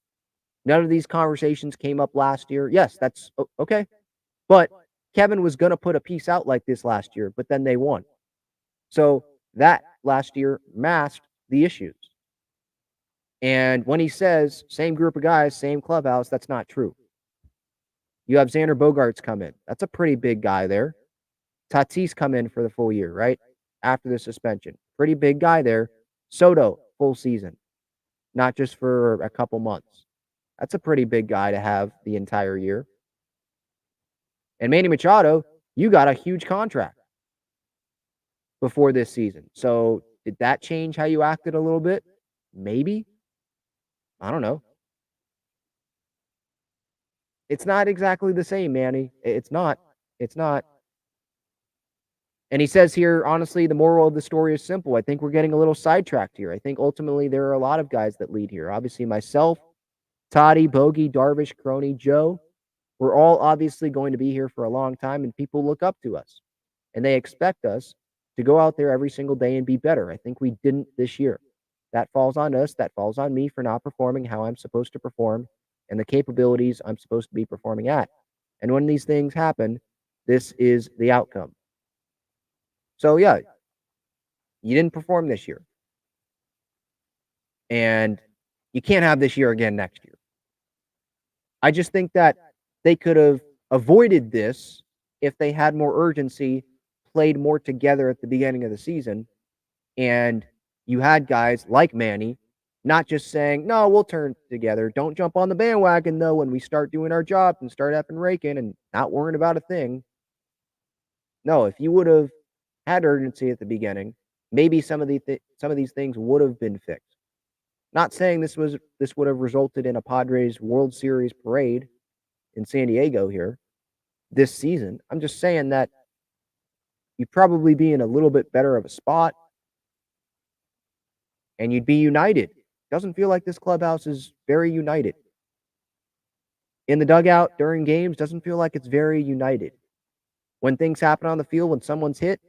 None of these conversations came up last year. Yes, that's okay. But Kevin was going to put a piece out like this last year, but then they won. So that last year masked the issues. And when he says same group of guys, same clubhouse, that's not true. You have Xander Bogaerts come in. That's a pretty big guy there. Tatis come in for the full year, right? After the suspension. Pretty big guy there. Soto, full season. Not just for a couple months. That's a pretty big guy to have the entire year. And Manny Machado, you got a huge contract before this season. So did that change how you acted a little bit? Maybe. I don't know. It's not exactly the same, Manny. It's not. It's not. And he says here, honestly, the moral of the story is simple. I think we're getting a little sidetracked here. I think ultimately there are a lot of guys that lead here. Obviously myself, Toddy, Bogey, Darvish, Crony, Joe. We're all obviously going to be here for a long time, and people look up to us, and they expect us to go out there every single day and be better. I think we didn't this year. That falls on us. That falls on me for not performing how I'm supposed to perform and the capabilities I'm supposed to be performing at. And when these things happen, this is the outcome. So, yeah, you didn't perform this year. And you can't have this year again next year. I just think that they could have avoided this if they had more urgency, played more together at the beginning of the season, and you had guys like Manny not just saying, no, we'll turn together. Don't jump on the bandwagon, though, when we start doing our job and start effing raking and not worrying about a thing. No, if you would have had urgency at the beginning, maybe some of these things would have been fixed. Not saying this would have resulted in a Padres World Series parade in San Diego here this season. I'm just saying that you'd probably be in a little bit better of a spot and you'd be united. Doesn't feel like this clubhouse is very united. In the dugout during games, doesn't feel like it's very united. When things happen on the field, when someone's hit,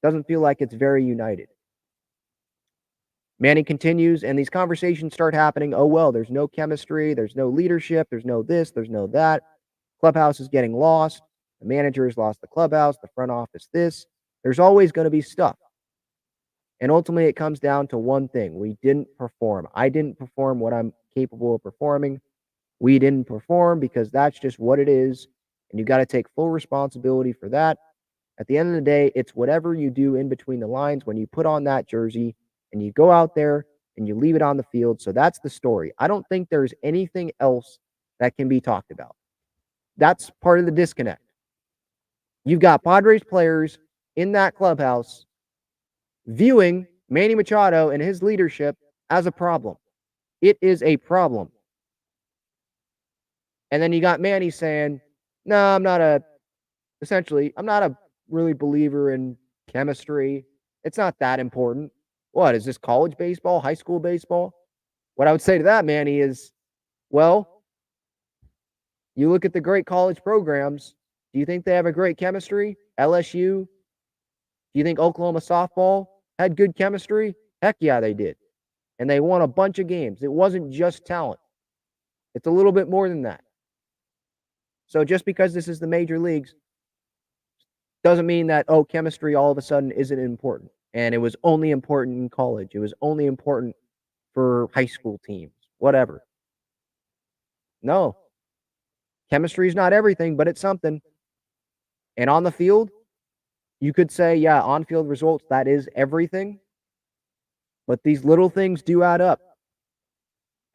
doesn't feel like it's very united. Manny continues, and these conversations start happening. Oh, well, there's no chemistry, there's no leadership, there's no this, there's no that. Clubhouse is getting lost. The manager has lost the clubhouse, the front office this. There's always going to be stuff. And ultimately, it comes down to one thing. We didn't perform. I didn't perform what I'm capable of performing. We didn't perform because that's just what it is. And you got to take full responsibility for that. At the end of the day, it's whatever you do in between the lines when you put on that jersey and you go out there and you leave it on the field. So that's the story. I don't think there's anything else that can be talked about. That's part of the disconnect. You've got Padres players in that clubhouse viewing Manny Machado and his leadership as a problem. It is a problem. And then you got Manny saying, no, I'm not a really believer in chemistry. It's not that important. What, is this college baseball, high school baseball? What I would say to that, Manny, is, well, you look at the great college programs. Do you think they have a great chemistry? LSU? Do you think Oklahoma softball had good chemistry? Heck yeah, they did. And they won a bunch of games. It wasn't just talent. It's a little bit more than that. So just because this is the major leagues doesn't mean that, chemistry all of a sudden isn't important. And it was only important in college. It was only important for high school teams, whatever. No. Chemistry is not everything, but it's something. And on the field, you could say, yeah, on-field results, that is everything. But these little things do add up.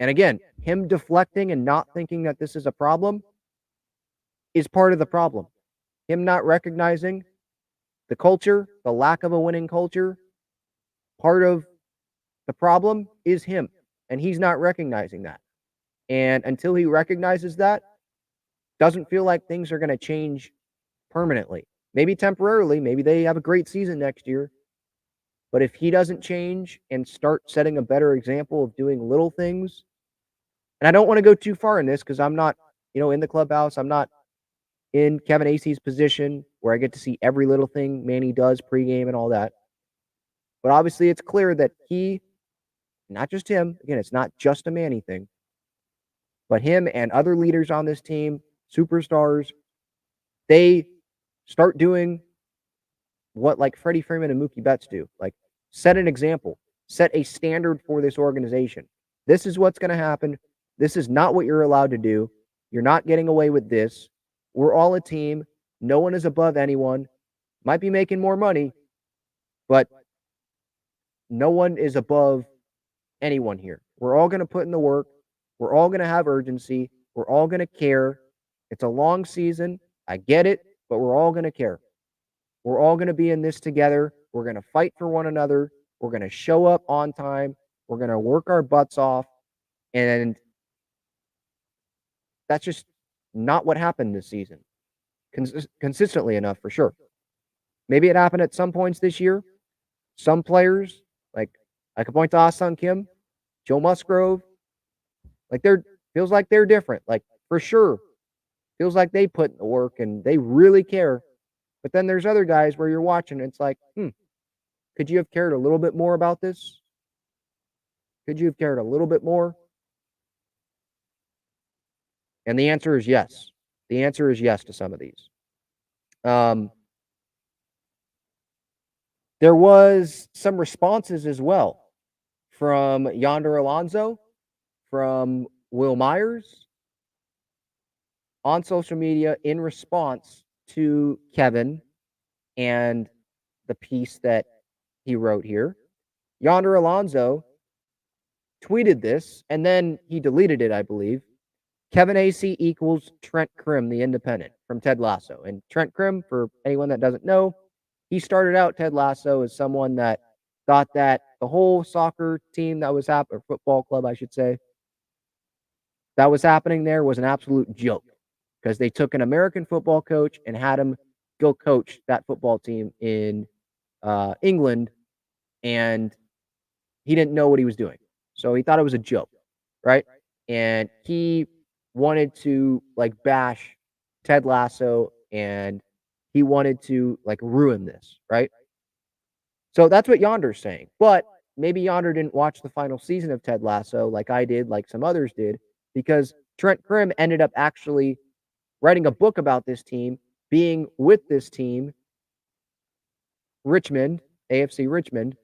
And again, him deflecting and not thinking that this is a problem is part of the problem. Him not recognizing the culture, the lack of a winning culture, part of the problem is him. And he's not recognizing that. And until he recognizes that, doesn't feel like things are going to change permanently. Maybe temporarily. Maybe they have a great season next year. But if he doesn't change and start setting a better example of doing little things, and I don't want to go too far in this because I'm not, in the clubhouse. I'm not in Kevin Acee's position where I get to see every little thing Manny does pregame and all that. But obviously it's clear that he, not just him, again, it's not just a Manny thing, but him and other leaders on this team, superstars, they start doing what like Freddie Freeman and Mookie Betts do. Like set an example, set a standard for this organization. This is what's going to happen. This is not what you're allowed to do. You're not getting away with this. We're all a team. No one is above anyone. Might be making more money, but no one is above anyone here. We're all going to put in the work. We're all going to have urgency. We're all going to care. It's a long season. I get it, but we're all going to care. We're all going to be in this together. We're going to fight for one another. We're going to show up on time. We're going to work our butts off. And that's just not what happened this season. Consistently enough, for sure. Maybe it happened at some points this year. Some players, like I could point to Ah-Sung Kim, Joe Musgrove, feels like they're different. Like for sure, Feels like they put in the work and they really care. But then there's other guys where you're watching, it's like, could you have cared a little bit more about this? Could you have cared a little bit more? And the answer is yes. The answer is yes to some of these. There was some responses as well from Yonder Alonso, from Will Myers on social media in response to Kevin and the piece that he wrote here. Yonder Alonso tweeted this, and then he deleted it, I believe. Kevin Acee equals Trent Krim, the Independent, from Ted Lasso. And Trent Krim, for anyone that doesn't know, he started out Ted Lasso as someone that thought that the whole soccer team that was happening, or football club, I should say, that was happening there was an absolute joke because they took an American football coach and had him go coach that football team in England, and he didn't know what he was doing. So he thought it was a joke, right? And he wanted to bash Ted Lasso, and he wanted to ruin this, right? So that's what Yonder's saying. But maybe Yonder didn't watch the final season of Ted Lasso like I did, like some others did, because Trent Krim ended up actually writing a book about this team, being with this team, Richmond, AFC Richmond,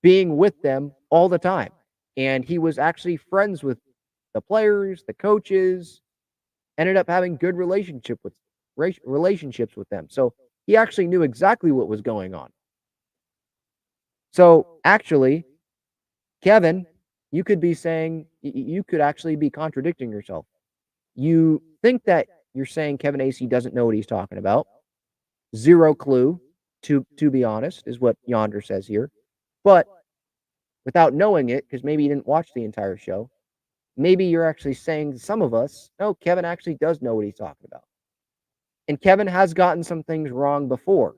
being with them all the time. And he was actually friends with the players, the coaches, ended up having good relationships with them. So he actually knew exactly what was going on. So actually, Kevin, you could be saying, you could actually be contradicting yourself. You think that you're saying Kevin Acee doesn't know what he's talking about. Zero clue, to be honest, is what Yonder says here. But without knowing it, because maybe you didn't watch the entire show, maybe you're actually saying to some of us, no, Kevin actually does know what he's talking about. And Kevin has gotten some things wrong before,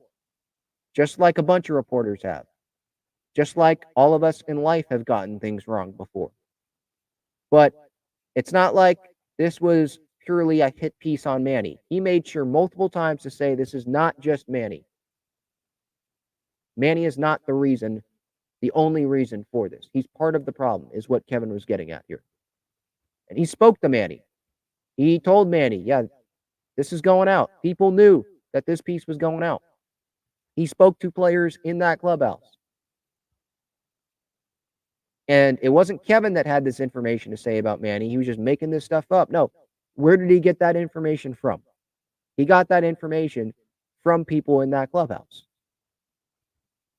just like a bunch of reporters have, just like all of us in life have gotten things wrong before. But it's not like this was purely a hit piece on Manny. He made sure multiple times to say this is not just Manny. Manny is not the reason, the only reason for this. He's part of the problem, is what Kevin was getting at here. And he spoke to Manny. He told Manny, yeah, this is going out. People knew that this piece was going out. He spoke to players in that clubhouse. And it wasn't Kevin that had this information to say about Manny. He was just making this stuff up. No. Where did he get that information from? He got that information from people in that clubhouse.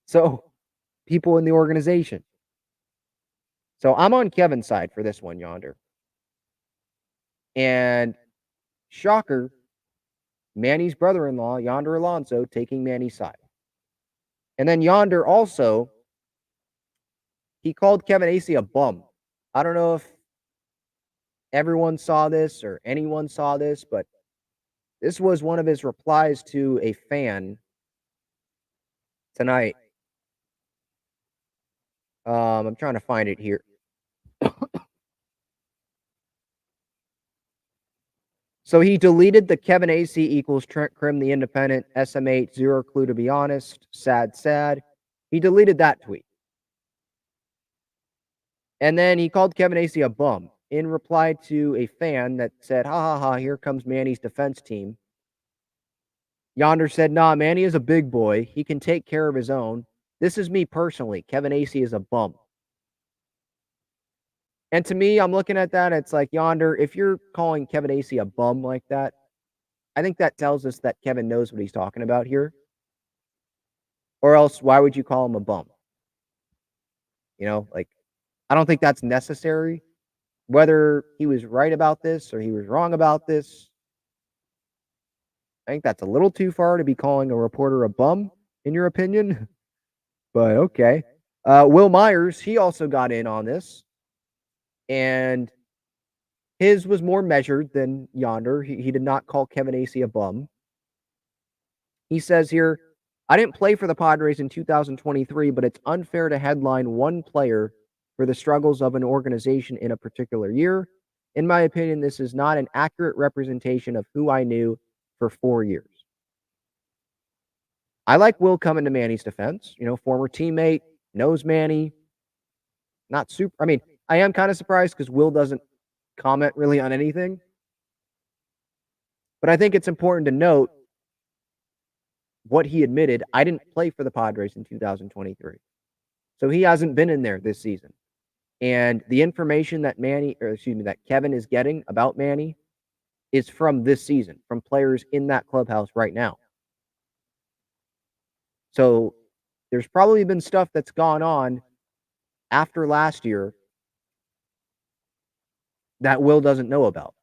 So, people in the organization. So, I'm on Kevin's side for this one, Yonder. And shocker, Manny's brother-in-law, Yonder Alonso, taking Manny's side. And then Yonder also, he called Kevin Acee a bum. I don't know if everyone saw this or anyone saw this, but this was one of his replies to a fan tonight. I'm trying to find it here. So he deleted the Kevin Acee equals Trent Krim, the Independent, SM8, zero clue to be honest, sad. He deleted that tweet. And then he called Kevin Acee a bum in reply to a fan that said, ha ha ha, here comes Manny's defense team. Yonder said, nah, Manny is a big boy. He can take care of his own. This is me personally. Kevin Acee is a bum. And to me, I'm looking at that. It's like, Yonder, if you're calling Kevin Acee a bum like that, I think that tells us that Kevin knows what he's talking about here. Or else, why would you call him a bum? You know, I don't think that's necessary. Whether he was right about this or he was wrong about this, I think that's a little too far to be calling a reporter a bum, in your opinion. But okay. Will Myers, he also got in on this. And his was more measured than Yonder. He did not call Kevin Acee a bum. He says here, I didn't play for the Padres in 2023, but it's unfair to headline one player for the struggles of an organization in a particular year. In my opinion, this is not an accurate representation of who I knew for 4 years. I like Will coming to Manny's defense, former teammate, knows Manny, not super. I mean, I am kind of surprised because Will doesn't comment really on anything. But I think it's important to note what he admitted. I didn't play for the Padres in 2023. So he hasn't been in there this season. And the information that that Kevin is getting about Manny is from this season, from players in that clubhouse right now. So there's probably been stuff that's gone on after last year that Will doesn't know about,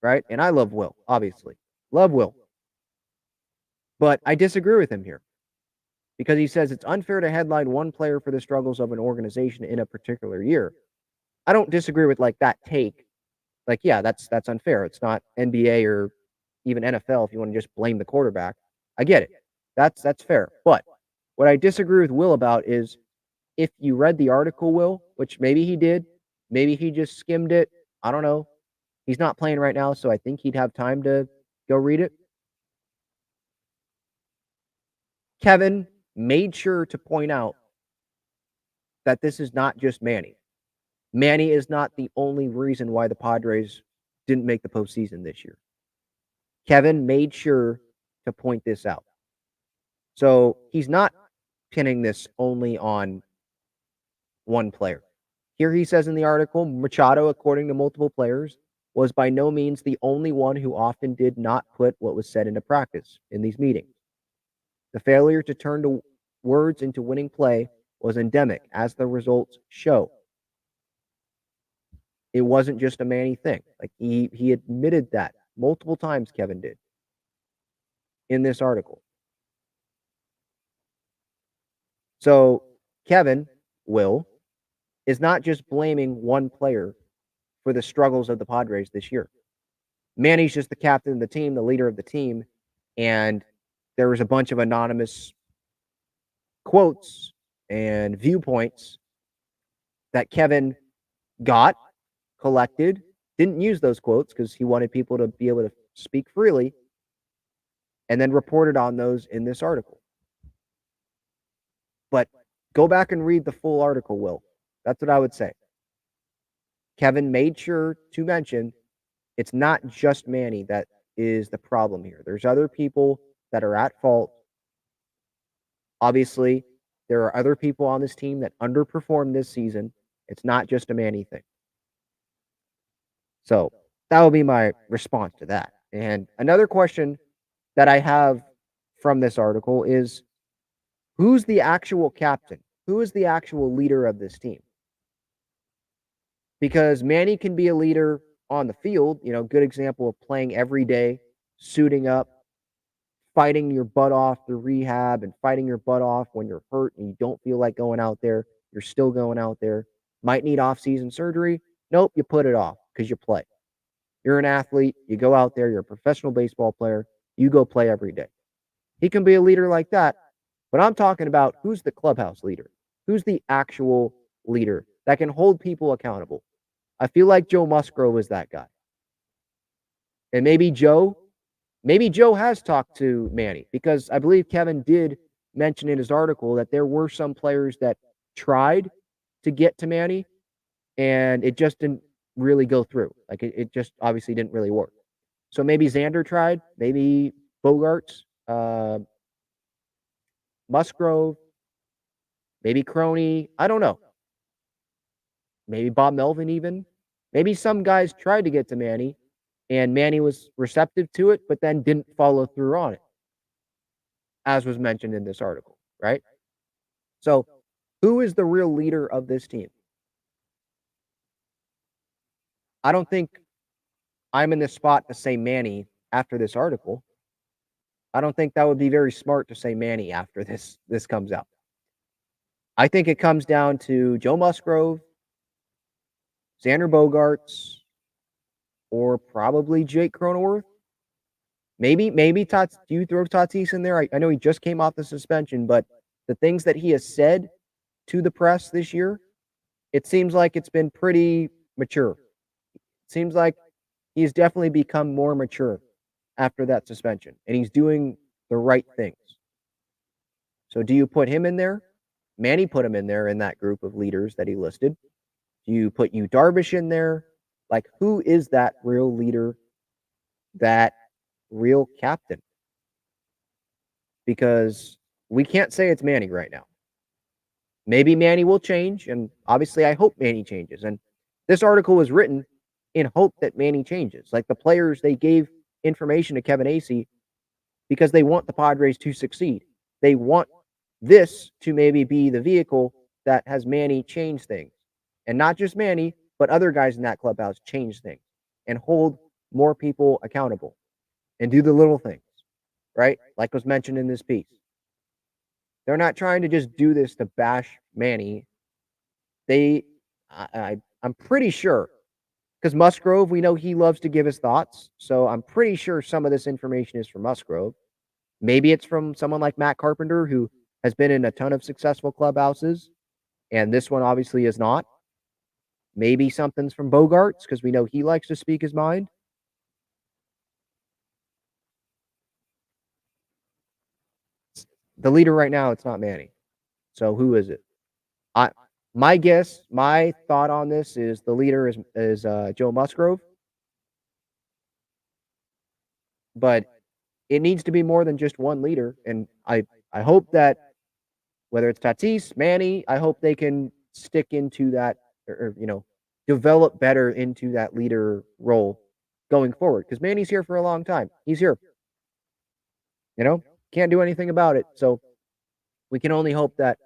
right? And I love Will, obviously. Love Will. But I disagree with him here because he says it's unfair to headline one player for the struggles of an organization in a particular year. I don't disagree with that take. Yeah, that's unfair. It's not NBA or even NFL if you want to just blame the quarterback. I get it. That's fair. But what I disagree with Will about is if you read the article, Will, which maybe he did, maybe he just skimmed it. I don't know. He's not playing right now, so I think he'd have time to go read it. Kevin made sure to point out that this is not just Manny. Manny is not the only reason why the Padres didn't make the postseason this year. Kevin made sure to point this out. So he's not pinning this only on one player. Here he says in the article, Machado, according to multiple players, was by no means the only one who often did not put what was said into practice in these meetings. The failure to turn to words into winning play was endemic, as the results show. It wasn't just a Manny thing. He admitted that multiple times, Kevin did, in this article. So Kevin, Will, is not just blaming one player for the struggles of the Padres this year. Manny's just the captain of the team, the leader of the team, and there was a bunch of anonymous quotes and viewpoints that Kevin got, collected, didn't use those quotes because he wanted people to be able to speak freely, and then reported on those in this article. But go back and read the full article, Will. That's what I would say. Kevin made sure to mention it's not just Manny that is the problem here. There's other people that are at fault. Obviously, there are other people on this team that underperformed this season. It's not just a Manny thing. So that will be my response to that. And another question that I have from this article is, who's the actual captain? Who is the actual leader of this team? Because Manny can be a leader on the field, good example of playing every day, suiting up, fighting your butt off through rehab and fighting your butt off when you're hurt and you don't feel like going out there. You're still going out there. Might need off-season surgery. Nope, you put it off because you play. You're an athlete. You go out there. You're a professional baseball player. You go play every day. He can be a leader like that. But I'm talking about who's the clubhouse leader. Who's the actual leader that can hold people accountable? I feel like Joe Musgrove is that guy. And maybe Joe has talked to Manny, because I believe Kevin did mention in his article that there were some players that tried to get to Manny and it just didn't really go through. It just obviously didn't really work. So maybe Xander tried, maybe Bogarts, Musgrove, maybe Crony. I don't know. Maybe Bob Melvin even. Maybe some guys tried to get to Manny and Manny was receptive to it, but then didn't follow through on it, as was mentioned in this article, right? So who is the real leader of this team? I don't think I'm in this spot to say Manny after this article. I don't think that would be very smart to say Manny after this comes out. I think it comes down to Joe Musgrove, Xander Bogarts, or probably Jake Cronenworth. Maybe do you throw Tatis in there? I know he just came off the suspension, but the things that he has said to the press this year, it seems like it's been pretty mature. Seems like he's definitely become more mature after that suspension, and he's doing the right things. So do you put him in there? Manny put him in there in that group of leaders that he listed. Do you put Yu Darvish in there? Like, who is that real leader, that real captain? Because we can't say it's Manny right now. Maybe Manny will change, and obviously I hope Manny changes. And this article was written in hope that Manny changes. Like, the players, they gave information to Kevin Acee because they want the Padres to succeed. They want this to maybe be the vehicle that has Manny change things. And not just Manny, but other guys in that clubhouse change things and hold more people accountable and do the little things, right? Like was mentioned in this piece. They're not trying to just do this to bash Manny. I'm pretty sure, because Musgrove, we know he loves to give his thoughts. So I'm pretty sure some of this information is from Musgrove. Maybe it's from someone like Matt Carpenter, who has been in a ton of successful clubhouses, and this one obviously is not. Maybe something's from Bogarts, because we know he likes to speak his mind. The leader right now, it's not Manny. So who is it? My guess, my thought on this is the leader is Joe Musgrove. But it needs to be more than just one leader. And I hope that whether it's Tatis, Manny, I hope they can stick into that or develop better into that leader role going forward. Because Manny's here for a long time. He's here. Can't do anything about it. So we can only hope that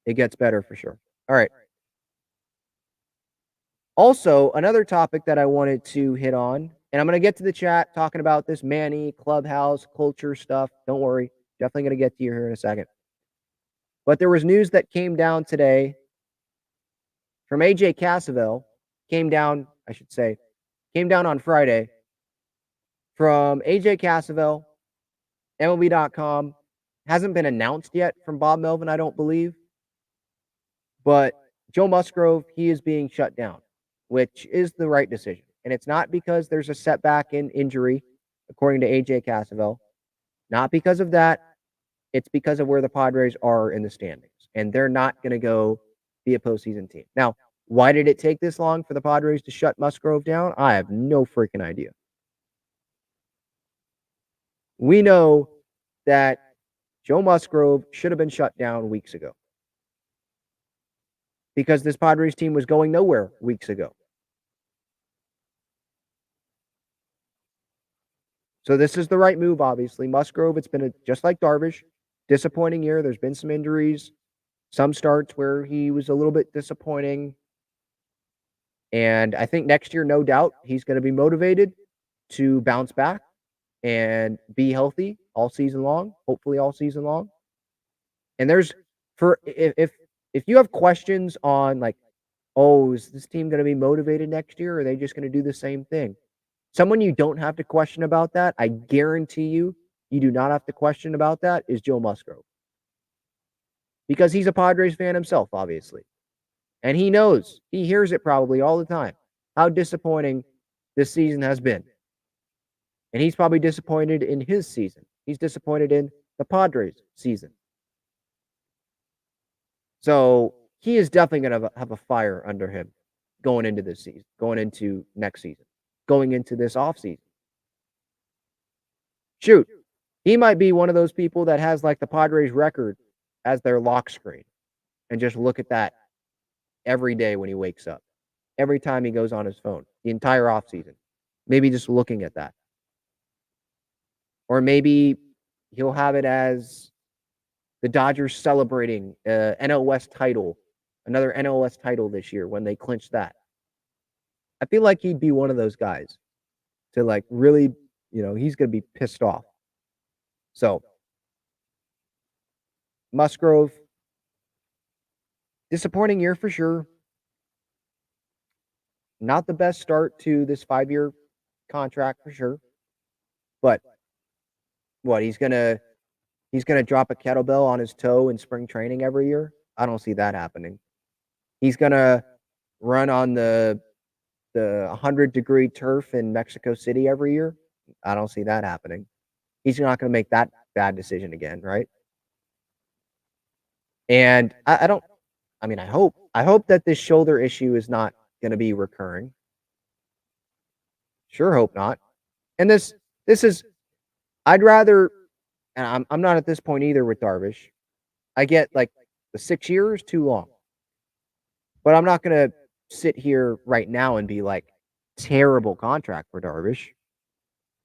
it gets better for sure. All right. Also, another topic that I wanted to hit on, and I'm going to get to the chat talking about this Manny, clubhouse, culture stuff. Don't worry. Definitely going to get to you here in a second. But there was news that came down today from AJ Cassavell, came down on Friday from AJ Cassavell, MLB.com. Hasn't been announced yet from Bob Melvin, I don't believe. But Joe Musgrove, he is being shut down, which is the right decision. And it's not because there's a setback in injury, according to AJ Cassavell. Not because of that. It's because of where the Padres are in the standings. And they're not going to go be a postseason team. Now, why did it take this long for the Padres to shut Musgrove down? I have no freaking idea. We know that Joe Musgrove should have been shut down weeks ago, because this Padres team was going nowhere weeks ago. So this is the right move, obviously. Musgrove, it's been just like Darvish, disappointing year. There's been some injuries, some starts where he was a little bit disappointing. And I think next year, no doubt, he's going to be motivated to bounce back and be healthy all season long, hopefully all season long. And if you have questions on like, oh, is this team going to be motivated next year, or are they just going to do the same thing? Someone you don't have to question about that, I guarantee you do not have to question about that, is Joe Musgrove. Because he's a Padres fan himself, obviously. And he knows, he hears it probably all the time, how disappointing this season has been. And he's probably disappointed in his season. He's disappointed in the Padres' season. So he is definitely going to have a fire under him going into this season, going into next season, going into this offseason. Shoot, he might be one of those people that has like the Padres record as their lock screen and just look at that every day when he wakes up, every time he goes on his phone, the entire offseason, maybe just looking at that. Or maybe he'll have it as the Dodgers celebrating NL West title, another NL West title this year when they clinch that. I feel like he'd be one of those guys to like really, he's going to be pissed off. So, Musgrove, disappointing year for sure. Not the best start to this 5-year contract for sure. But what, he's gonna drop a kettlebell on his toe in spring training every year? I don't see that happening. He's gonna run on the the 100-degree turf in Mexico City every year. I don't see that happening. He's not going to make that bad decision again, right? And I hope that this shoulder issue is not going to be recurring. Sure hope not. And this is, I'd rather, and I'm not at this point either with Darvish. I get like the 6 years too long. But I'm not going to sit here right now and be like, terrible contract for Darvish.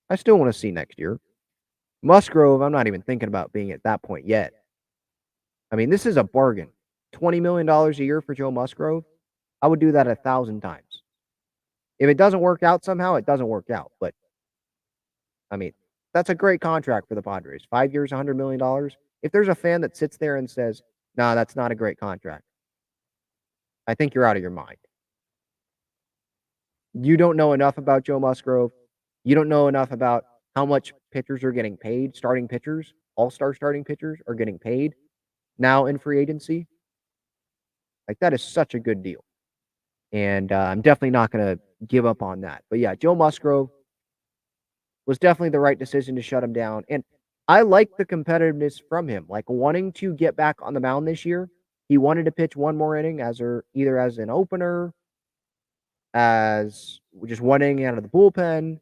I still want to see next year. Musgrove, I'm not even thinking about being at that point yet. I mean, this is a bargain. $20 million a year for Joe Musgrove. I would do that 1,000 times. If it doesn't work out somehow, it doesn't work out. But, I mean, that's a great contract for the Padres. 5 years, $100 million. If there's a fan that sits there and says, nah, that's not a great contract, I think you're out of your mind. You don't know enough about Joe Musgrove. You don't know enough about how much pitchers are getting paid. Starting pitchers, all-star starting pitchers are getting paid now in free agency. Like, that is such a good deal. And I'm definitely not going to give up on that. But yeah, Joe Musgrove was definitely the right decision to shut him down. And I like the competitiveness from him, like wanting to get back on the mound this year. He wanted to pitch one more inning either as an opener, as just one inning out of the bullpen,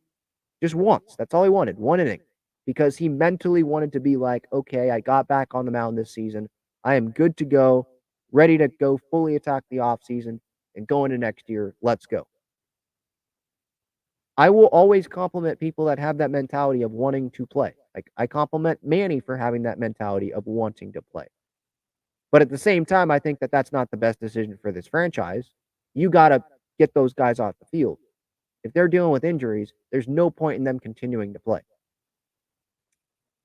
just once. That's all he wanted, one inning, because he mentally wanted to be like, okay, I got back on the mound this season. I am good to go, ready to go fully attack the offseason and go into next year. Let's go. I will always compliment people that have that mentality of wanting to play. Like, I compliment Manny for having that mentality of wanting to play. But at the same time, I think that that's not the best decision for this franchise. You got to get those guys off the field. If they're dealing with injuries, there's no point in them continuing to play.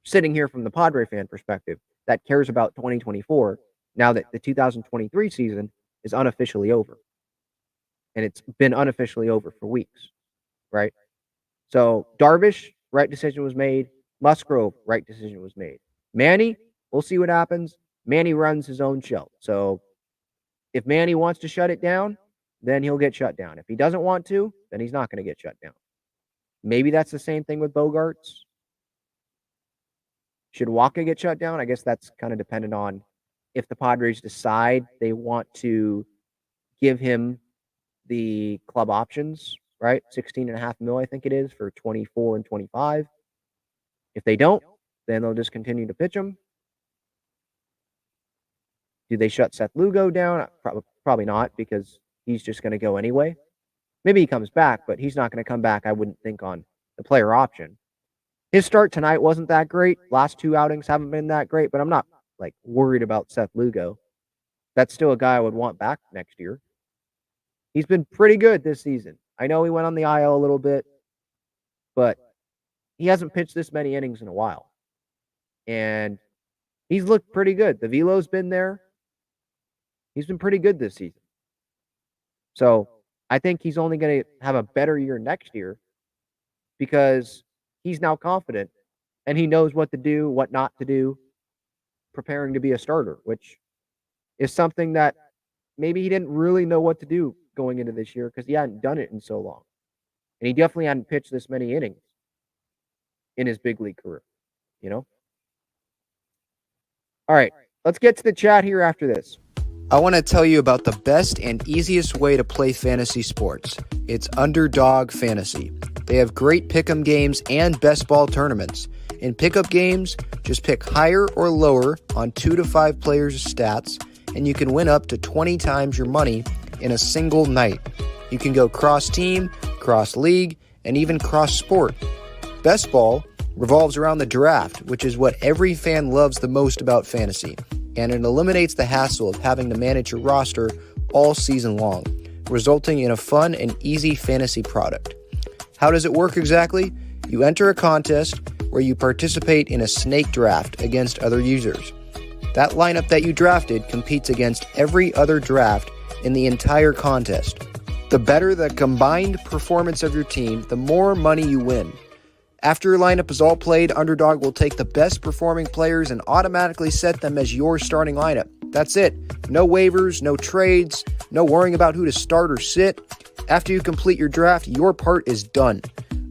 Sitting here from the Padre fan perspective that cares about 2024, now that the 2023 season is unofficially over. And it's been unofficially over for weeks, right? So Darvish, right decision was made. Musgrove, right decision was made. Manny, we'll see what happens. Manny runs his own show. So if Manny wants to shut it down, then he'll get shut down. If he doesn't want to, then he's not going to get shut down. Maybe that's the same thing with Bogarts. Should Waka get shut down? I guess that's kind of dependent on if the Padres decide they want to give him the club options, right? $16.5 million, I think it is, for 24 and 25. If they don't, then they'll just continue to pitch him. Do they shut Seth Lugo down? Probably not, because he's just going to go anyway. Maybe he comes back, but he's not going to come back, I wouldn't think, on the player option. His start tonight wasn't that great. Last two outings haven't been that great, but I'm not like worried about Seth Lugo. That's still a guy I would want back next year. He's been pretty good this season. I know he went on the IL a little bit, but he hasn't pitched this many innings in a while. And he's looked pretty good. The velo's been there. He's been pretty good this season. So I think he's only going to have a better year next year because he's now confident and he knows what to do, what not to do, preparing to be a starter, which is something that maybe he didn't really know what to do going into this year because he hadn't done it in so long. And he definitely hadn't pitched this many innings in his big league career, you know? All right, let's get to the chat here after this. I want to tell you about the best and easiest way to play fantasy sports. It's Underdog Fantasy. They have great pick'em games and best ball tournaments. In pick'em games, just pick higher or lower on 2 to 5 players' stats, and you can win up to 20 times your money in a single night. You can go cross-team, cross-league, and even cross-sport. Best ball revolves around the draft, which is what every fan loves the most about fantasy, and it eliminates the hassle of having to manage your roster all season long, resulting in a fun and easy fantasy product. How does it work exactly? You enter a contest where you participate in a snake draft against other users. That lineup that you drafted competes against every other draft in the entire contest. The better the combined performance of your team, the more money you win. After your lineup is all played, Underdog will take the best performing players and automatically set them as your starting lineup. That's it. No waivers, no trades, no worrying about who to start or sit. After you complete your draft, your part is done.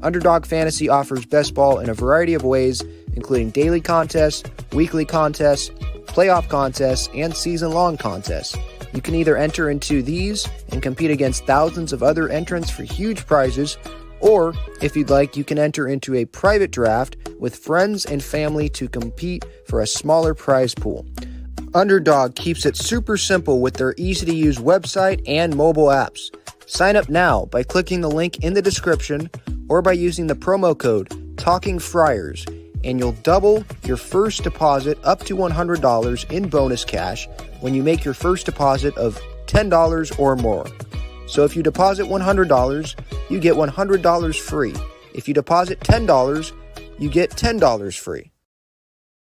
Underdog Fantasy offers best ball in a variety of ways, including daily contests, weekly contests, playoff contests, and season-long contests. You can either enter into these and compete against thousands of other entrants for huge prizes, or, if you'd like, you can enter into a private draft with friends and family to compete for a smaller prize pool. Underdog keeps it super simple with their easy-to-use website and mobile apps. Sign up now by clicking the link in the description or by using the promo code TALKINGFRIARS, and you'll double your first deposit up to $100 in bonus cash when you make your first deposit of $10 or more. So if you deposit $100, you get $100 free. If you deposit $10, you get $10 free.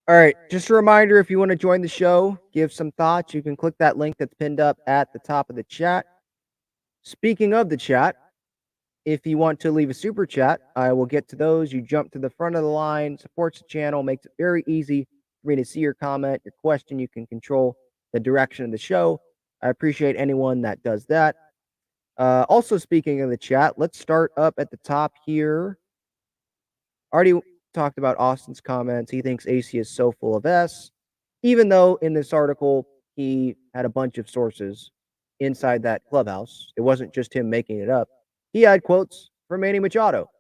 All right, just a reminder, if you want to join the show, give some thoughts, you can click that link that's pinned up at the top of the chat. Speaking of the chat, if you want to leave a super chat, I will get to those. You jump to the front of the line, supports the channel, makes it very easy for me to see your comment, your question. You can control the direction of the show. I appreciate anyone that does that. Also, speaking of the chat, let's start up at the top here. Already talked about Austin's comments. He thinks Acee is so full of S, even though in this article he had a bunch of sources inside that clubhouse. It wasn't just him making it up. He had quotes from Manny Machado.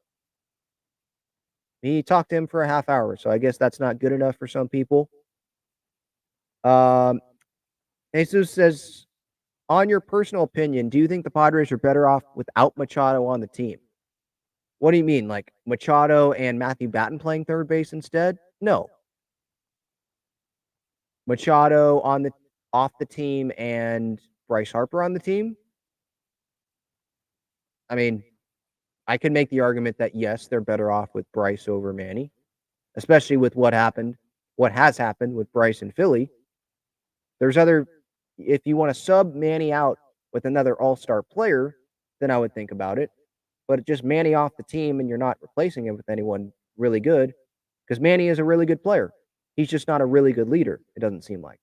He talked to him for a half hour, so I guess that's not good enough for some people. Jesus says, on your personal opinion, do you think the Padres are better off without Machado on the team? What do you mean? Like Machado and Matthew Batten playing third base instead? No. Machado off the team and Bryce Harper on the team? I mean, I can make the argument that yes, they're better off with Bryce over Manny, especially with what has happened with Bryce and Philly. If you want to sub Manny out with another all-star player, then I would think about it. But just Manny off the team and you're not replacing him with anyone really good, because Manny is a really good player. He's just not a really good leader, it doesn't seem like.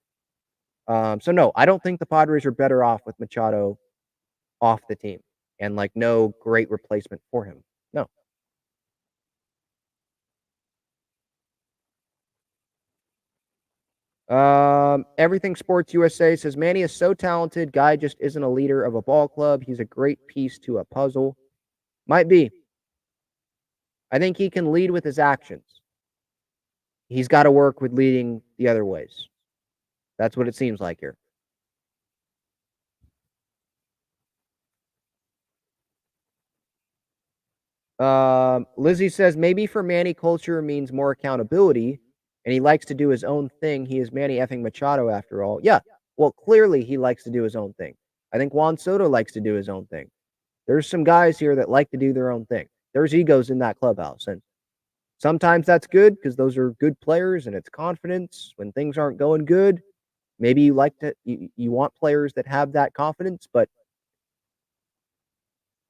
So no, I don't think the Padres are better off with Machado off the team and like no great replacement for him. No. Everything Sports USA says Manny is so talented. Guy just isn't a leader of a ball club. He's a great piece to a puzzle. Might be. I think he can lead with his actions. He's got to work with leading the other ways. That's what it seems like here. Lizzie says maybe for Manny, culture means more accountability, and he likes to do his own thing. He is Manny effing Machado after all. Yeah, well, clearly he likes to do his own thing. I think Juan Soto likes to do his own thing. There's some guys here that like to do their own thing. There's egos in that clubhouse, and sometimes that's good because those are good players and it's confidence when things aren't going good. Maybe you want players that have that confidence, but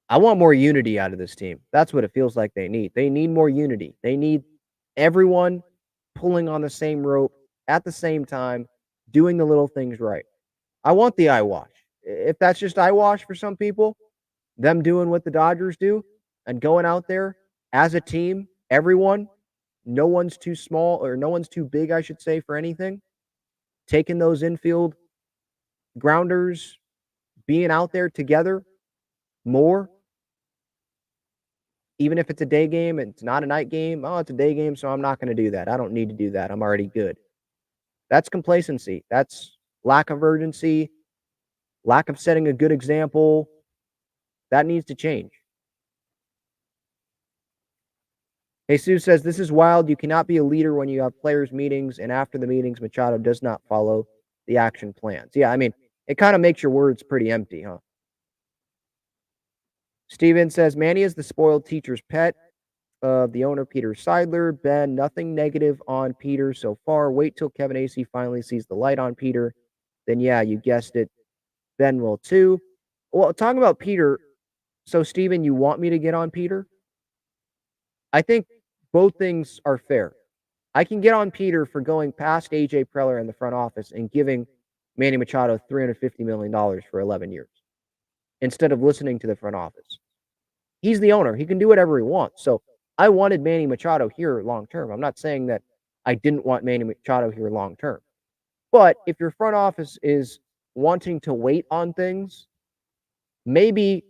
I want more unity out of this team. That's what it feels like they need. They need more unity. They need everyone pulling on the same rope at the same time, doing the little things right. I want the eye wash. If that's just eye wash for some people, them doing what the Dodgers do and going out there as a team, everyone, no one's too small or no one's too big, I should say, for anything. Taking those infield grounders, being out there together more. Even if it's a day game and it's not a night game, oh, it's a day game, so I'm not going to do that. I don't need to do that. I'm already good. That's complacency. That's lack of urgency, lack of setting a good example. That needs to change. Jesus says, this is wild. You cannot be a leader when you have players' meetings, and after the meetings, Machado does not follow the action plans. Yeah, I mean, it kind of makes your words pretty empty, huh? Steven says, Manny is the spoiled teacher's pet of the owner, Peter Seidler. Ben, nothing negative on Peter so far. Wait till Kevin Acee finally sees the light on Peter. Then, yeah, you guessed it. Ben will too. Well, talking about Peter, so Steven, you want me to get on Peter? I think both things are fair. I can get on Peter for going past AJ Preller in the front office and giving Manny Machado $350 million for 11 years. instead of listening to the front office. He's the owner. He can do whatever he wants. So I wanted Manny Machado here long term. I'm not saying that I didn't want Manny Machado here long term. But if your front office is wanting to wait on things, maybe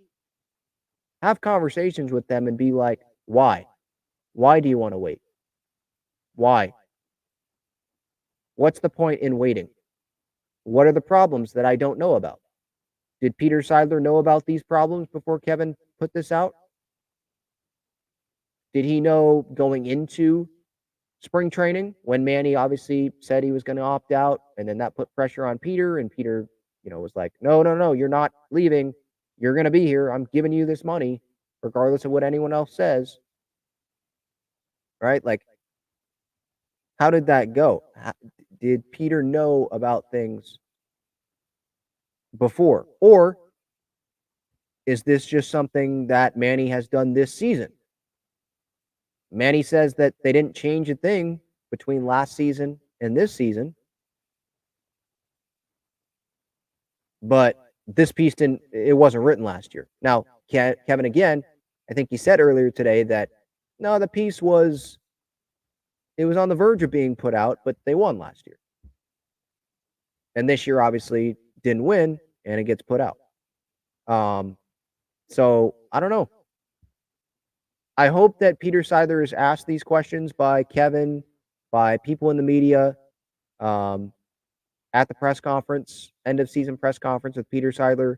have conversations with them and be like, why? Why do you want to wait? Why? What's the point in waiting? What are the problems that I don't know about? Did Peter Seidler know about these problems before Kevin put this out? Did he know going into spring training when Manny obviously said he was going to opt out, and then that put pressure on Peter, and Peter, was like, no, you're not leaving. You're going to be here. I'm giving you this money regardless of what anyone else says. Right? Like, how did that go? Did Peter know about things before? Or is this just something that Manny has done this season? Manny says that they didn't change a thing between last season and this season. But this piece it wasn't written last year. Now, Kevin, again, I think he said earlier today that, no, the piece was on the verge of being put out, but they won last year. And this year, obviously, didn't win, and it gets put out. So, I don't know. I hope that Peter Seidler is asked these questions by Kevin, by people in the media, at the press conference, end of season press conference with Peter Seidler.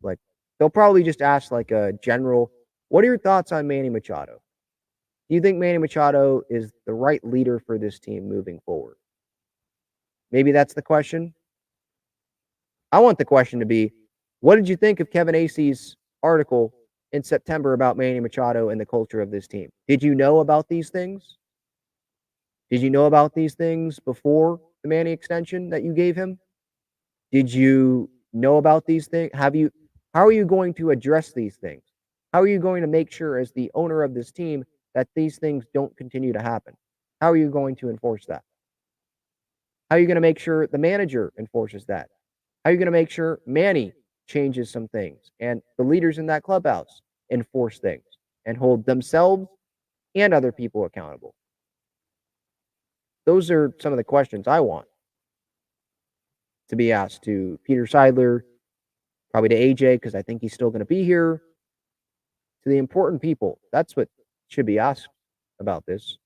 Like, they'll probably just ask like a general, what are your thoughts on Manny Machado? Do you think Manny Machado is the right leader for this team moving forward? Maybe that's the question. I want the question to be, what did you think of Kevin Acee's article in September about Manny Machado and the culture of this team? Did you know about these things? Did you know about these things before the Manny extension that you gave him? Did you know about these things? How are you going to address these things? How are you going to make sure as the owner of this team that these things don't continue to happen? How are you going to enforce that? How are you going to make sure the manager enforces that? How are you going to make sure Manny changes some things and the leaders in that clubhouse enforce things and hold themselves and other people accountable? Those are some of the questions I want to be asked to Peter Seidler, probably to AJ, because I think he's still going to be here, to the important people. That's what should be asked about this.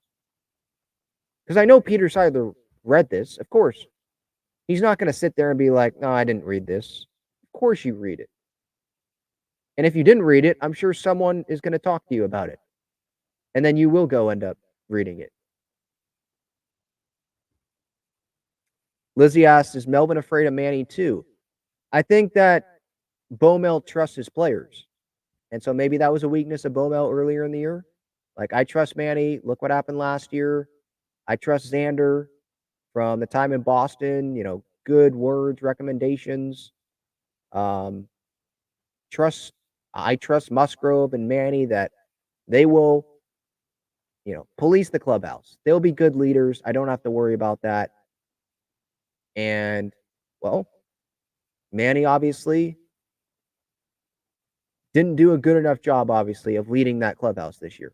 Because I know Peter Seidler read this, of course. He's not going to sit there and be like, no, I didn't read this. Of course you read it. And if you didn't read it, I'm sure someone is going to talk to you about it. And then you will go end up reading it. Lizzie asks, is Melvin afraid of Manny too? I think that Bomel trusts his players. And so maybe that was a weakness of Bomel earlier in the year. Like, I trust Manny. Look what happened last year. I trust Xander from the time in Boston, good words, recommendations. I trust Musgrove and Manny that they will, police the clubhouse. They'll be good leaders. I don't have to worry about that. And, well, Manny obviously didn't do a good enough job, obviously, of leading that clubhouse this year.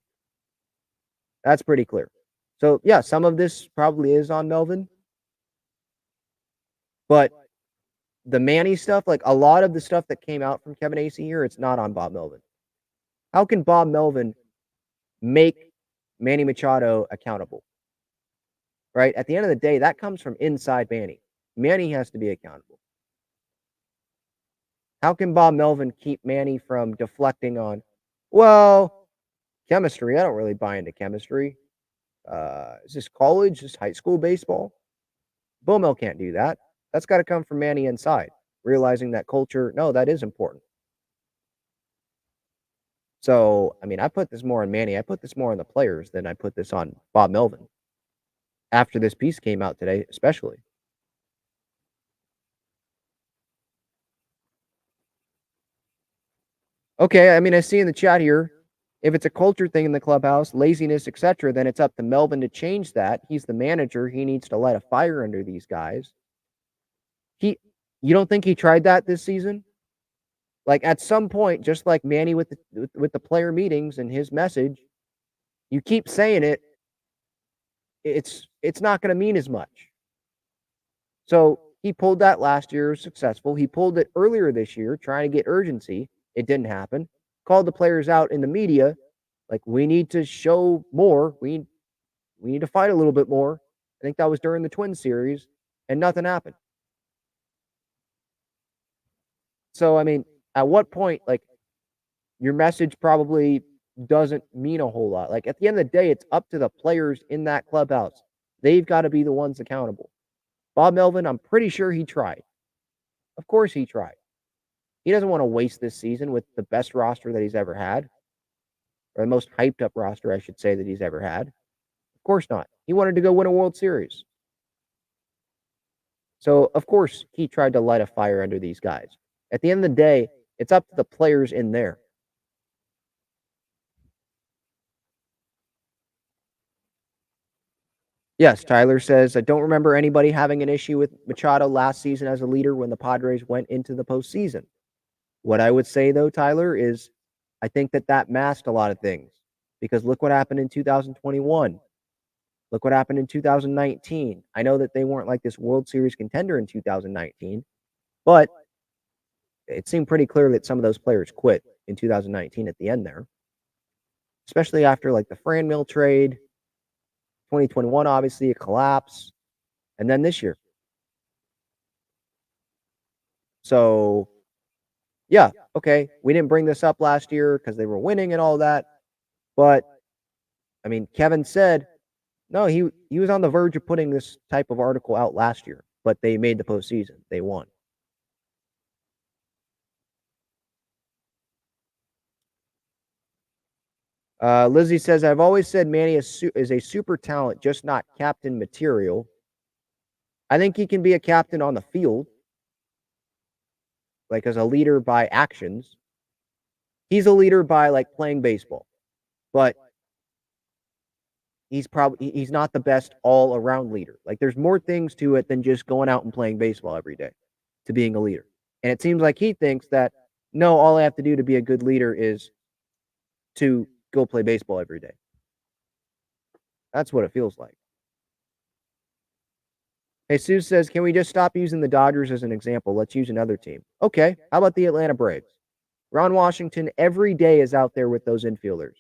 That's pretty clear. So, yeah, some of this probably is on Melvin. But the Manny stuff, like a lot of the stuff that came out from Kevin Acee here, it's not on Bob Melvin. How can Bob Melvin make Manny Machado accountable? Right? At the end of the day, that comes from inside Manny. Manny has to be accountable. How can Bob Melvin keep Manny from deflecting on, well, chemistry? I don't really buy into chemistry. Is this college? Is this high school baseball? Bomel can't do that. That's got to come from Manny inside, realizing that culture, no, that is important. So, I mean, I put this more on Manny. I put this more on the players than I put this on Bob Melvin. After this piece came out today, especially. Okay, I mean, I see in the chat here, if it's a culture thing in the clubhouse, laziness, etc., then it's up to Melvin to change that. He's the manager. He needs to light a fire under these guys. You don't think he tried that this season? Like at some point, just like Manny with the player meetings and his message, you keep saying it, it's not going to mean as much. So he pulled that last year, successful. He pulled it earlier this year, trying to get urgency. It didn't happen. Called the players out in the media, like we need to show more. We need to fight a little bit more. I think that was during the Twins series, and nothing happened. So I mean, at what point, like your message probably doesn't mean a whole lot. Like at the end of the day, it's up to the players in that clubhouse. They've got to be the ones accountable. Bob Melvin, I'm pretty sure he tried. Of course he tried. He doesn't want to waste this season with the best roster that he's ever had, or the most hyped up roster, I should say, that he's ever had. Of course not. He wanted to go win a World Series. So, of course, he tried to light a fire under these guys. At the end of the day, it's up to the players in there. Yes, Tyler says, I don't remember anybody having an issue with Machado last season as a leader when the Padres went into the postseason. What I would say, though, Tyler, is I think that masked a lot of things. Because look what happened in 2021. Look what happened in 2019. I know that they weren't like this World Series contender in 2019, but it seemed pretty clear that some of those players quit in 2019 at the end there, especially after like the Franmil trade, 2021, obviously a collapse, and then this year. So, yeah, okay, we didn't bring this up last year because they were winning and all that, but I mean, Kevin said, no, he was on the verge of putting this type of article out last year, but they made the postseason. They won. Lizzie says, I've always said Manny is a super talent, just not captain material. I think he can be a captain on the field, like as a leader by actions. He's a leader by like playing baseball, but he's not the best all around leader. Like there's more things to it than just going out and playing baseball every day to being a leader. And it seems like he thinks that no, all I have to do to be a good leader is to go play baseball every day. That's what it feels like. Jesus says, can we just stop using the Dodgers as an example? Let's use another team. Okay, how about the Atlanta Braves? Ron Washington every day is out there with those infielders.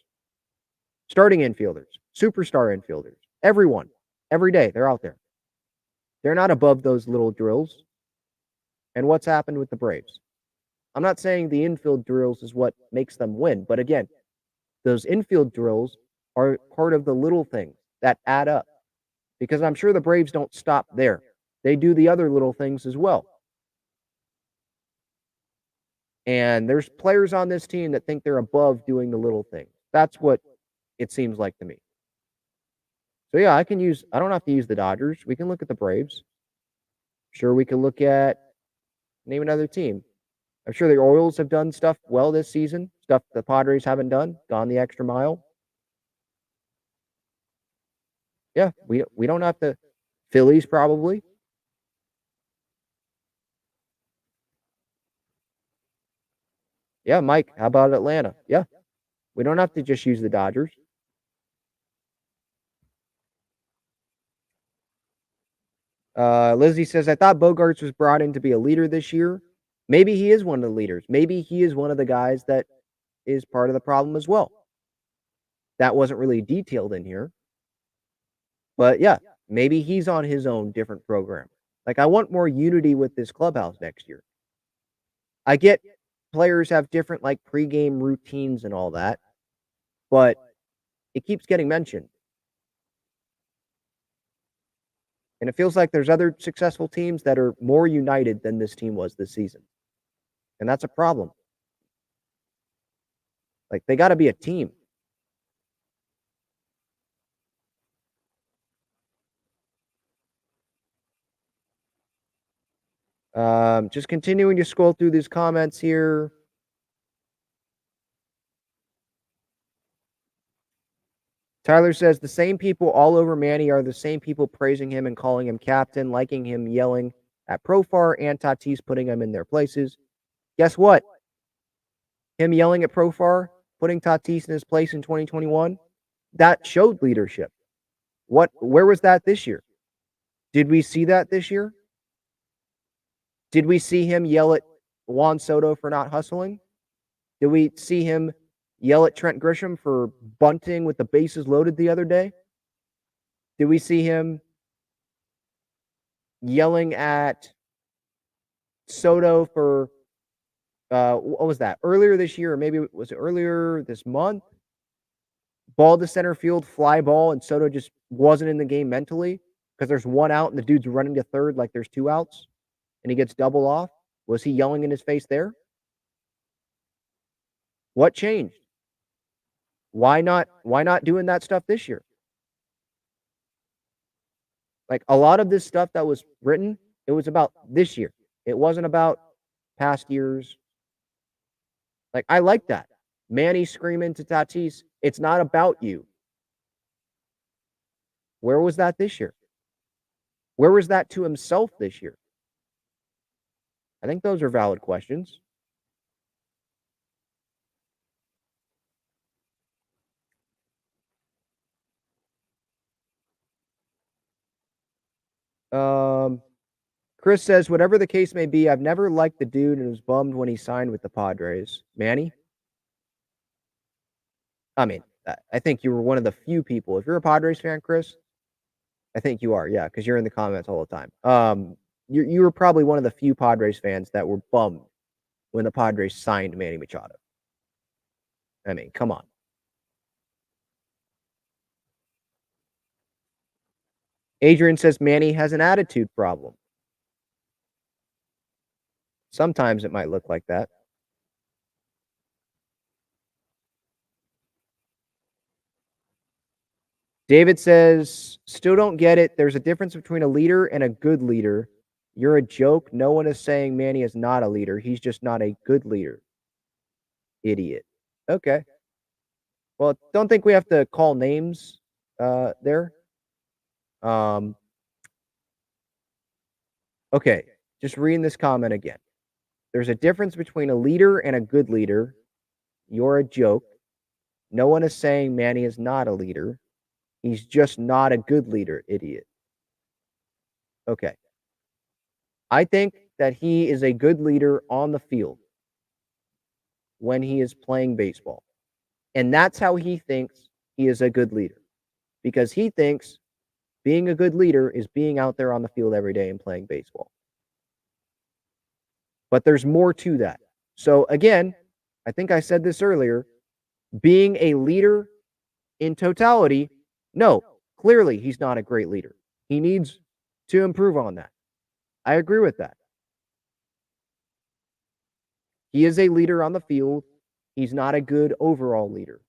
Starting infielders, superstar infielders, everyone, every day, they're out there. They're not above those little drills. And what's happened with the Braves? I'm not saying the infield drills is what makes them win, but again, those infield drills are part of the little things that add up. Because I'm sure the Braves don't stop there. They do the other little things as well. And there's players on this team that think they're above doing the little things. That's what it seems like to me. So yeah, I don't have to use the Dodgers. We can look at the Braves. Sure, we can look at, name another team. I'm sure the Orioles have done stuff well this season, stuff the Padres haven't done, gone the extra mile. Yeah, we don't have to. Phillies probably. Yeah, Mike, how about Atlanta? Yeah, we don't have to just use the Dodgers. Lizzie says, I thought Bogarts was brought in to be a leader this year. Maybe he is one of the leaders. Maybe he is one of the guys that is part of the problem as well. That wasn't really detailed in here. But yeah, maybe he's on his own different program. Like, I want more unity with this clubhouse next year. I get players have different, like, pregame routines and all that, but it keeps getting mentioned. And it feels like there's other successful teams that are more united than this team was this season. And that's a problem. Like, they got to be a team. Just continuing to scroll through these comments here. Tyler says the same people all over Manny are the same people praising him and calling him captain, liking him, yelling at Profar and Tatis, putting him in their places. Guess what? him yelling at Profar, putting Tatis in his place in 2021, that showed leadership. Where was that this year? Did we see that this year? Did we see him yell at Juan Soto for not hustling? Did we see him yell at Trent Grisham for bunting with the bases loaded the other day? Did we see him yelling at Soto for what was that? Earlier this year, or maybe was it earlier this month? Ball to center field, fly ball, and Soto just wasn't in the game mentally because there's one out and the dude's running to third like there's two outs and he gets double off. Was he yelling in his face there? What changed? Why not doing that stuff this year? Like a lot of this stuff that was written, it was about this year. It wasn't about past years. Like I like that. Manny screaming to Tatis, it's not about you. Where was that this year? Where was that to himself this year? I think those are valid questions. Chris says, whatever the case may be, I've never liked the dude and was bummed when he signed with the Padres. Manny? I mean, I think you were one of the few people. If you're a Padres fan, Chris, I think you are, yeah, because you're in the comments all the time. You were probably one of the few Padres fans that were bummed when the Padres signed Manny Machado. I mean, come on. Adrian says Manny has an attitude problem. Sometimes it might look like that. David says, still don't get it. There's a difference between a leader and a good leader. You're a joke. No one is saying Manny is not a leader. He's just not a good leader. Idiot. Okay. Well, don't think we have to call names there. Okay. Just reading this comment again. There's a difference between a leader and a good leader. You're a joke. No one is saying Manny is not a leader. He's just not a good leader, idiot. Okay. I think that he is a good leader on the field when he is playing baseball. And that's how he thinks he is a good leader. Because he thinks being a good leader is being out there on the field every day and playing baseball. But there's more to that. So again, I think I said this earlier, being a leader in totality, no, clearly he's not a great leader. He needs to improve on that. I agree with that. He is a leader on the field. He's not a good overall leader.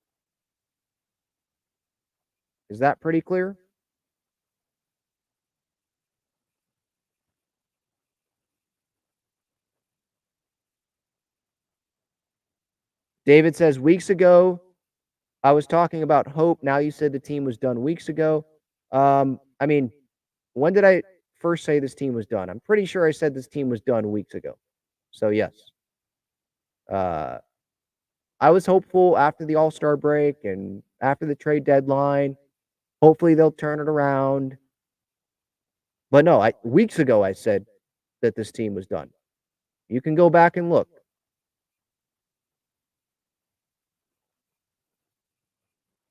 Is that pretty clear? David says, weeks ago, I was talking about hope. Now you said the team was done weeks ago. I mean, when did I first say this team was done? I'm pretty sure I said this team was done weeks ago. So, yes. I was hopeful after the All-Star break and after the trade deadline. Hopefully they'll turn it around. But no, weeks ago I said that this team was done. You can go back and look.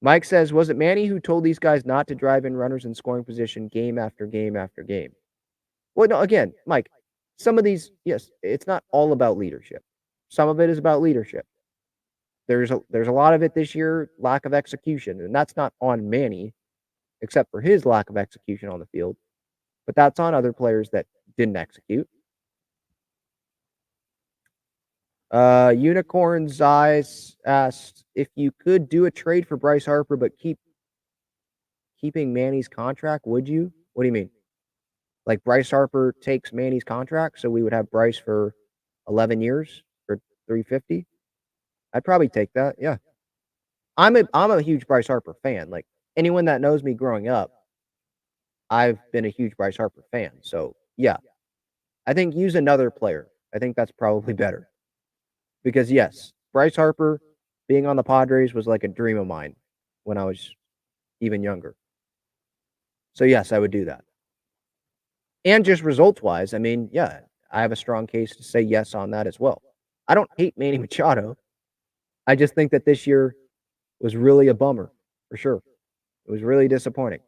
Mike says, was it Manny who told these guys not to drive in runners in scoring position game after game after game? Well, no, again, Mike, some of these, yes, it's not all about leadership. Some of it is about leadership. There's a lot of it this year, lack of execution, and that's not on Manny, except for his lack of execution on the field. But that's on other players that didn't execute. Unicorn's Eyes asked if you could do a trade for Bryce Harper, but keeping Manny's contract, would you? What do you mean? Like Bryce Harper takes Manny's contract, so we would have Bryce for 11 years for $350? I'd probably take that. Yeah. I'm a huge Bryce Harper fan. Like anyone that knows me growing up, I've been a huge Bryce Harper fan. So yeah, I think use another player. I think that's probably better. Because yes, Bryce Harper being on the Padres was like a dream of mine when I was even younger. So, yes, I would do that. And just results-wise, I mean, yeah, I have a strong case to say yes on that as well. I don't hate Manny Machado. I just think that this year was really a bummer, for sure. It was really disappointing.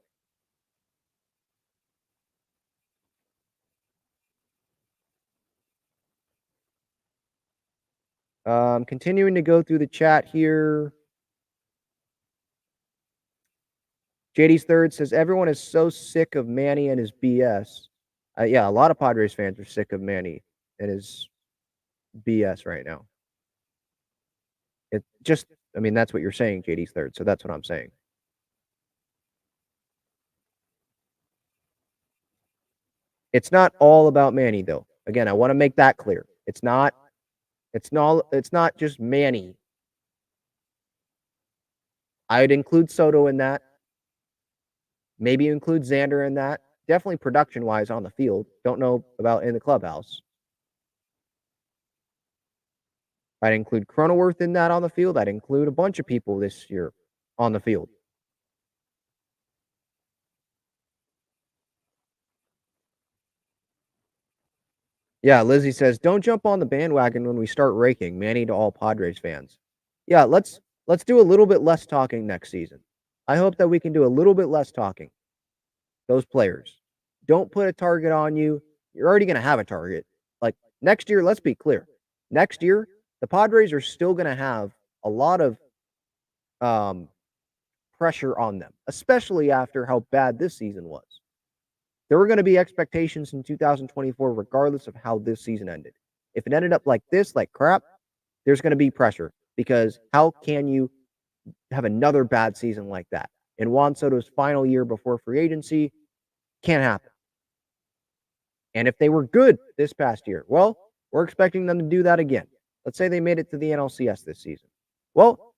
Continuing to go through the chat here. JD's Third says, everyone is so sick of Manny and his BS. Yeah, a lot of Padres fans are sick of Manny and his BS right now. It just, I mean, that's what you're saying, JD's Third, so that's what I'm saying. It's not all about Manny, though. Again, I want to make that clear. It's not just Manny. I'd include Soto in that. Maybe include Xander in that. Definitely production-wise on the field. Don't know about in the clubhouse. I'd include Cronenworth in that on the field. I'd include a bunch of people this year on the field. Yeah, Lizzie says, don't jump on the bandwagon when we start raking. Manny to all Padres fans. Yeah, let's do a little bit less talking next season. I hope that we can do a little bit less talking. Those players. Don't put a target on you. You're already going to have a target. Like next year, let's be clear. Next year, the Padres are still going to have a lot of pressure on them, especially after how bad this season was. There were going to be expectations in 2024 regardless of how this season ended. If it ended up like this, like crap, there's going to be pressure because how can you have another bad season like that? In Juan Soto's final year before free agency, can't happen. And if they were good this past year, well, we're expecting them to do that again. Let's say they made it to the NLCS this season. Well,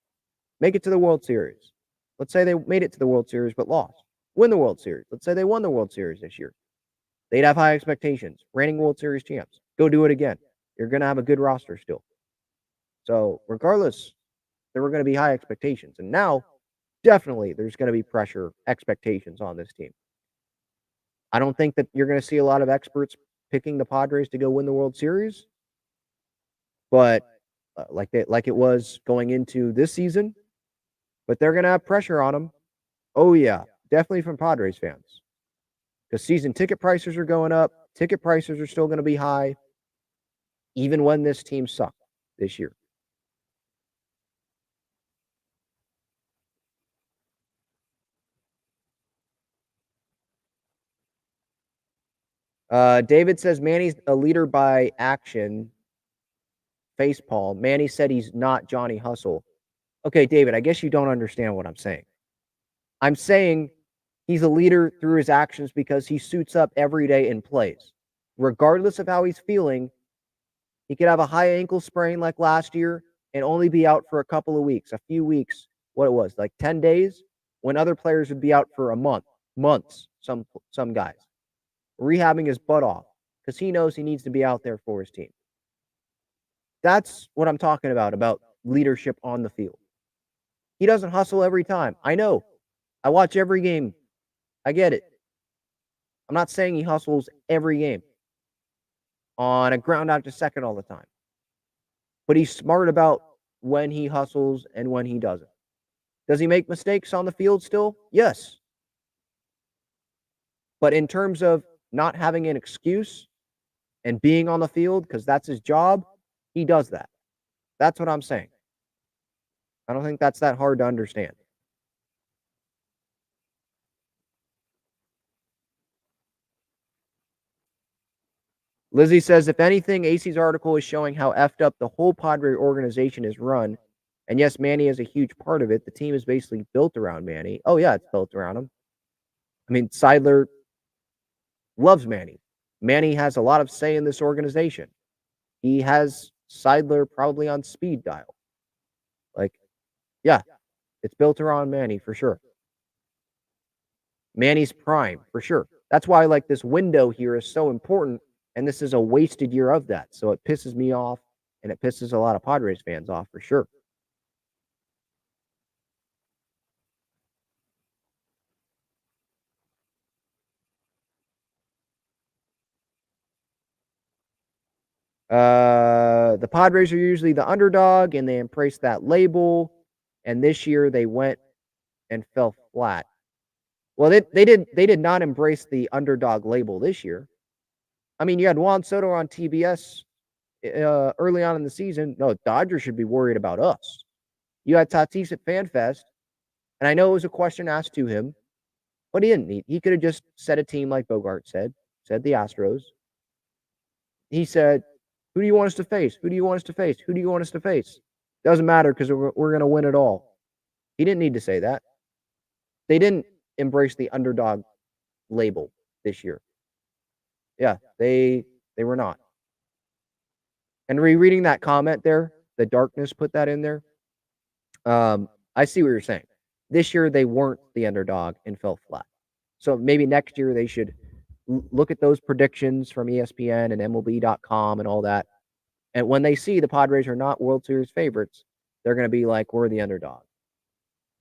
make it to the World Series. Let's say they made it to the World Series but lost. Win the World Series. Let's say they won the World Series this year. They'd have high expectations. Reigning World Series champs. Go do it again. You're going to have a good roster still. So regardless, there were going to be high expectations. And now, definitely, there's going to be pressure, expectations on this team. I don't think that you're going to see a lot of experts picking the Padres to go win the World Series. But like it was going into this season. But they're going to have pressure on them. Oh, yeah. Definitely from Padres fans. Because season ticket prices are going up. Ticket prices are still going to be high. Even when this team sucked this year. David says Manny's a leader by action. Facepalm. Manny said he's not Johnny Hustle. Okay, David, I guess you don't understand what I'm saying. I'm saying he's a leader through his actions because he suits up every day and plays. Regardless of how he's feeling, he could have a high ankle sprain like last year and only be out for a couple of weeks, a few weeks, what it was, like 10 days, when other players would be out for a month, months, some guys. Rehabbing his butt off because he knows he needs to be out there for his team. That's what I'm talking about leadership on the field. He doesn't hustle every time. I know. I watch every game. I get it. I'm not saying he hustles every game on a ground out to second all the time. But he's smart about when he hustles and when he doesn't. Does he make mistakes on the field still? Yes. But in terms of not having an excuse and being on the field, because that's his job, he does that. That's what I'm saying. I don't think that's that hard to understand. Lizzie says, if anything, Acee's article is showing how effed up the whole Padre organization is run. And yes, Manny is a huge part of it. The team is basically built around Manny. Oh, yeah, it's built around him. I mean, Seidler loves Manny. Manny has a lot of say in this organization. He has Seidler probably on speed dial. Like, yeah, it's built around Manny for sure. Manny's prime for sure. That's why like this window here is so important. And this is a wasted year of that. So it pisses me off and it pisses a lot of Padres fans off for sure. The Padres are usually the underdog, and they embrace that label. And this year they went and fell flat. Well, they did not embrace the underdog label this year. I mean, you had Juan Soto on TBS early on in the season. No, Dodgers should be worried about us. You had Tatis at FanFest, and I know it was a question asked to him, but he didn't. He could have just said a team like Bogart said the Astros. He said, "Who do you want us to face? Who do you want us to face? Who do you want us to face?" Doesn't matter because we're going to win it all. He didn't need to say that. They didn't embrace the underdog label this year. Yeah, they were not. And rereading that comment there, the darkness put that in there. I see what you're saying. This year they weren't the underdog and fell flat. So maybe next year they should look at those predictions from ESPN and MLB.com and all that. And when they see the Padres are not World Series favorites, they're going to be like, we're the underdog.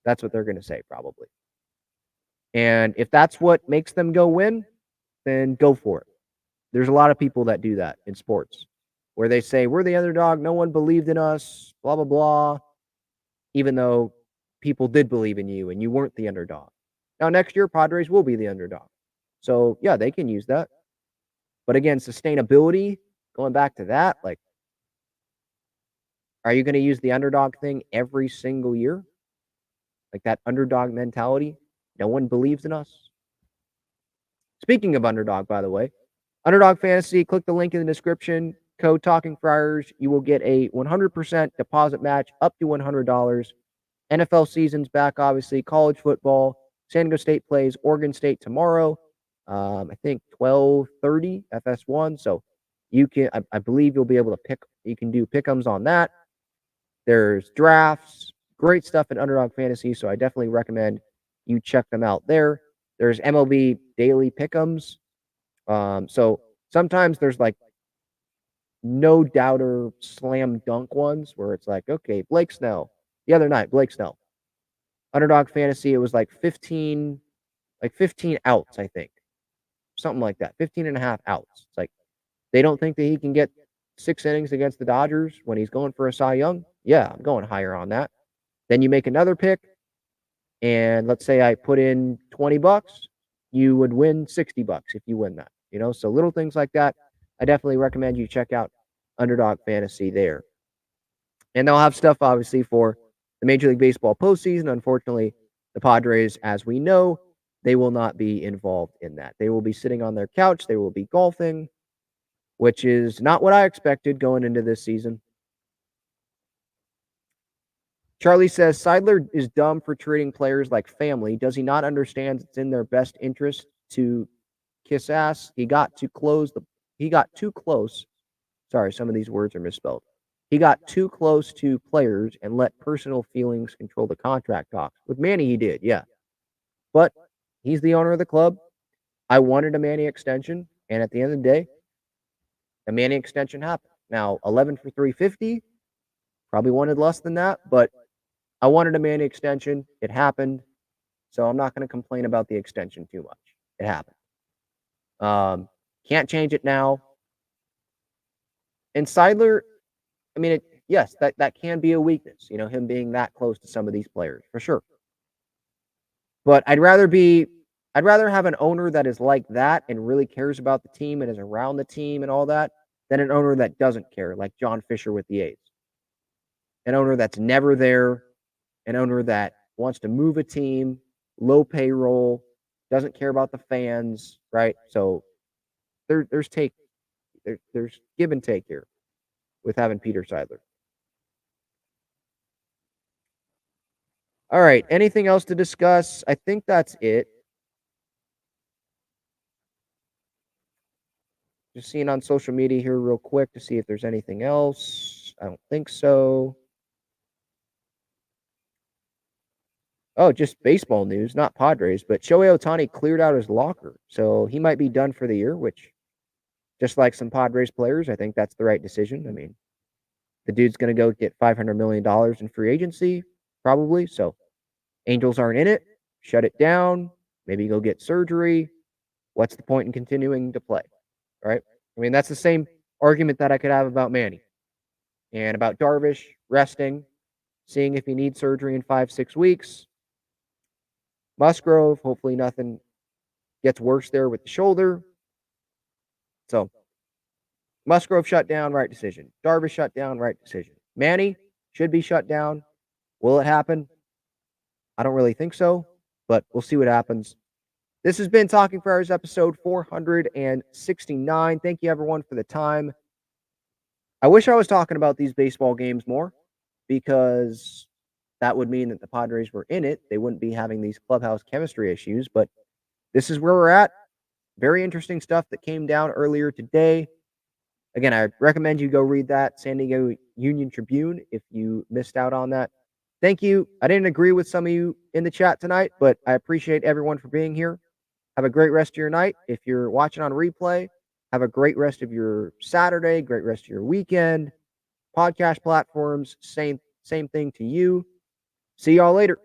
That's what they're going to say probably. And if that's what makes them go win, then go for it. There's a lot of people that do that in sports where they say, we're the underdog. No one believed in us, blah, blah, blah. Even though people did believe in you and you weren't the underdog. Now, next year, Padres will be the underdog. So, yeah, they can use that. But again, sustainability, going back to that, like, are you going to use the underdog thing every single year? Like that underdog mentality? No one believes in us. Speaking of underdog, by the way, Underdog Fantasy, click the link in the description. Code Talking Friars. You will get a 100% deposit match up to $100. NFL season's back, obviously. College football. San Diego State plays Oregon State tomorrow. I think 12:30 FS1. So you can, I believe you'll be able to pick. You can do pick'ems on that. There's drafts, great stuff in Underdog Fantasy. So I definitely recommend you check them out there. There's MLB daily pick'ems. So sometimes there's like no doubter slam dunk ones where it's like, okay, Blake Snell. The other night, Blake Snell. Underdog Fantasy, it was like 15 outs, I think. Something like that. 15 and a half outs. It's like they don't think that he can get 6 innings against the Dodgers when he's going for a Cy Young. Yeah, I'm going higher on that. Then you make another pick, and let's say I put in $20, you would win $60 if you win that. So little things like that. I definitely recommend you check out Underdog Fantasy there. And they'll have stuff, obviously, for the Major League Baseball postseason. Unfortunately, the Padres, as we know, they will not be involved in that. They will be sitting on their couch. They will be golfing, which is not what I expected going into this season. Charlie says, Seidler is dumb for treating players like family. Does he not understand it's in their best interest to kiss ass? He got too close. Sorry, some of these words are misspelled. He got too close to players and let personal feelings control the contract talks. With Manny, he did, yeah. But he's the owner of the club. I wanted a Manny extension, and at the end of the day, a Manny extension happened. Now, 11 for $350, probably wanted less than that, but I wanted a Manny extension. It happened, so I'm not going to complain about the extension too much. It happened. Can't change it now. And Seidler, I mean, yes, that can be a weakness, him being that close to some of these players, for sure. But I'd rather have an owner that is like that and really cares about the team and is around the team and all that than an owner that doesn't care, like John Fisher with the A's. An owner that's never there, an owner that wants to move a team, low payroll, doesn't care about the fans, right? So there's give and take here with having Peter Seidler. All right, anything else to discuss? I think that's it. Just seeing on social media here real quick to see if there's anything else. I don't think so. Oh, just baseball news, not Padres, but Shohei Ohtani cleared out his locker. So he might be done for the year, which, just like some Padres players, I think that's the right decision. I mean, The dude's going to go get $500 million in free agency, probably. So Angels aren't in it. Shut it down. Maybe go get surgery. What's the point in continuing to play? Right? I mean, that's the same argument that I could have about Manny and about Darvish resting, seeing if he needs surgery in 5-6 weeks. Musgrove, hopefully nothing gets worse there with the shoulder. So Musgrove shut down, right decision. Darvish shut down, right decision. Manny should be shut down. Will it happen? I don't really think so, but we'll see what happens. This has been Talking Friars episode 469. Thank you, everyone, for the time. I wish I was talking about these baseball games more because that would mean that the Padres were in it. They wouldn't be having these clubhouse chemistry issues, but this is where we're at. Very interesting stuff that came down earlier today. Again, I recommend you go read that San Diego Union Tribune if you missed out on that. Thank you. I didn't agree with some of you in the chat tonight, but I appreciate everyone for being here. Have a great rest of your night. If you're watching on replay, have a great rest of your Saturday, great rest of your weekend. Podcast platforms, same thing to you. See y'all later.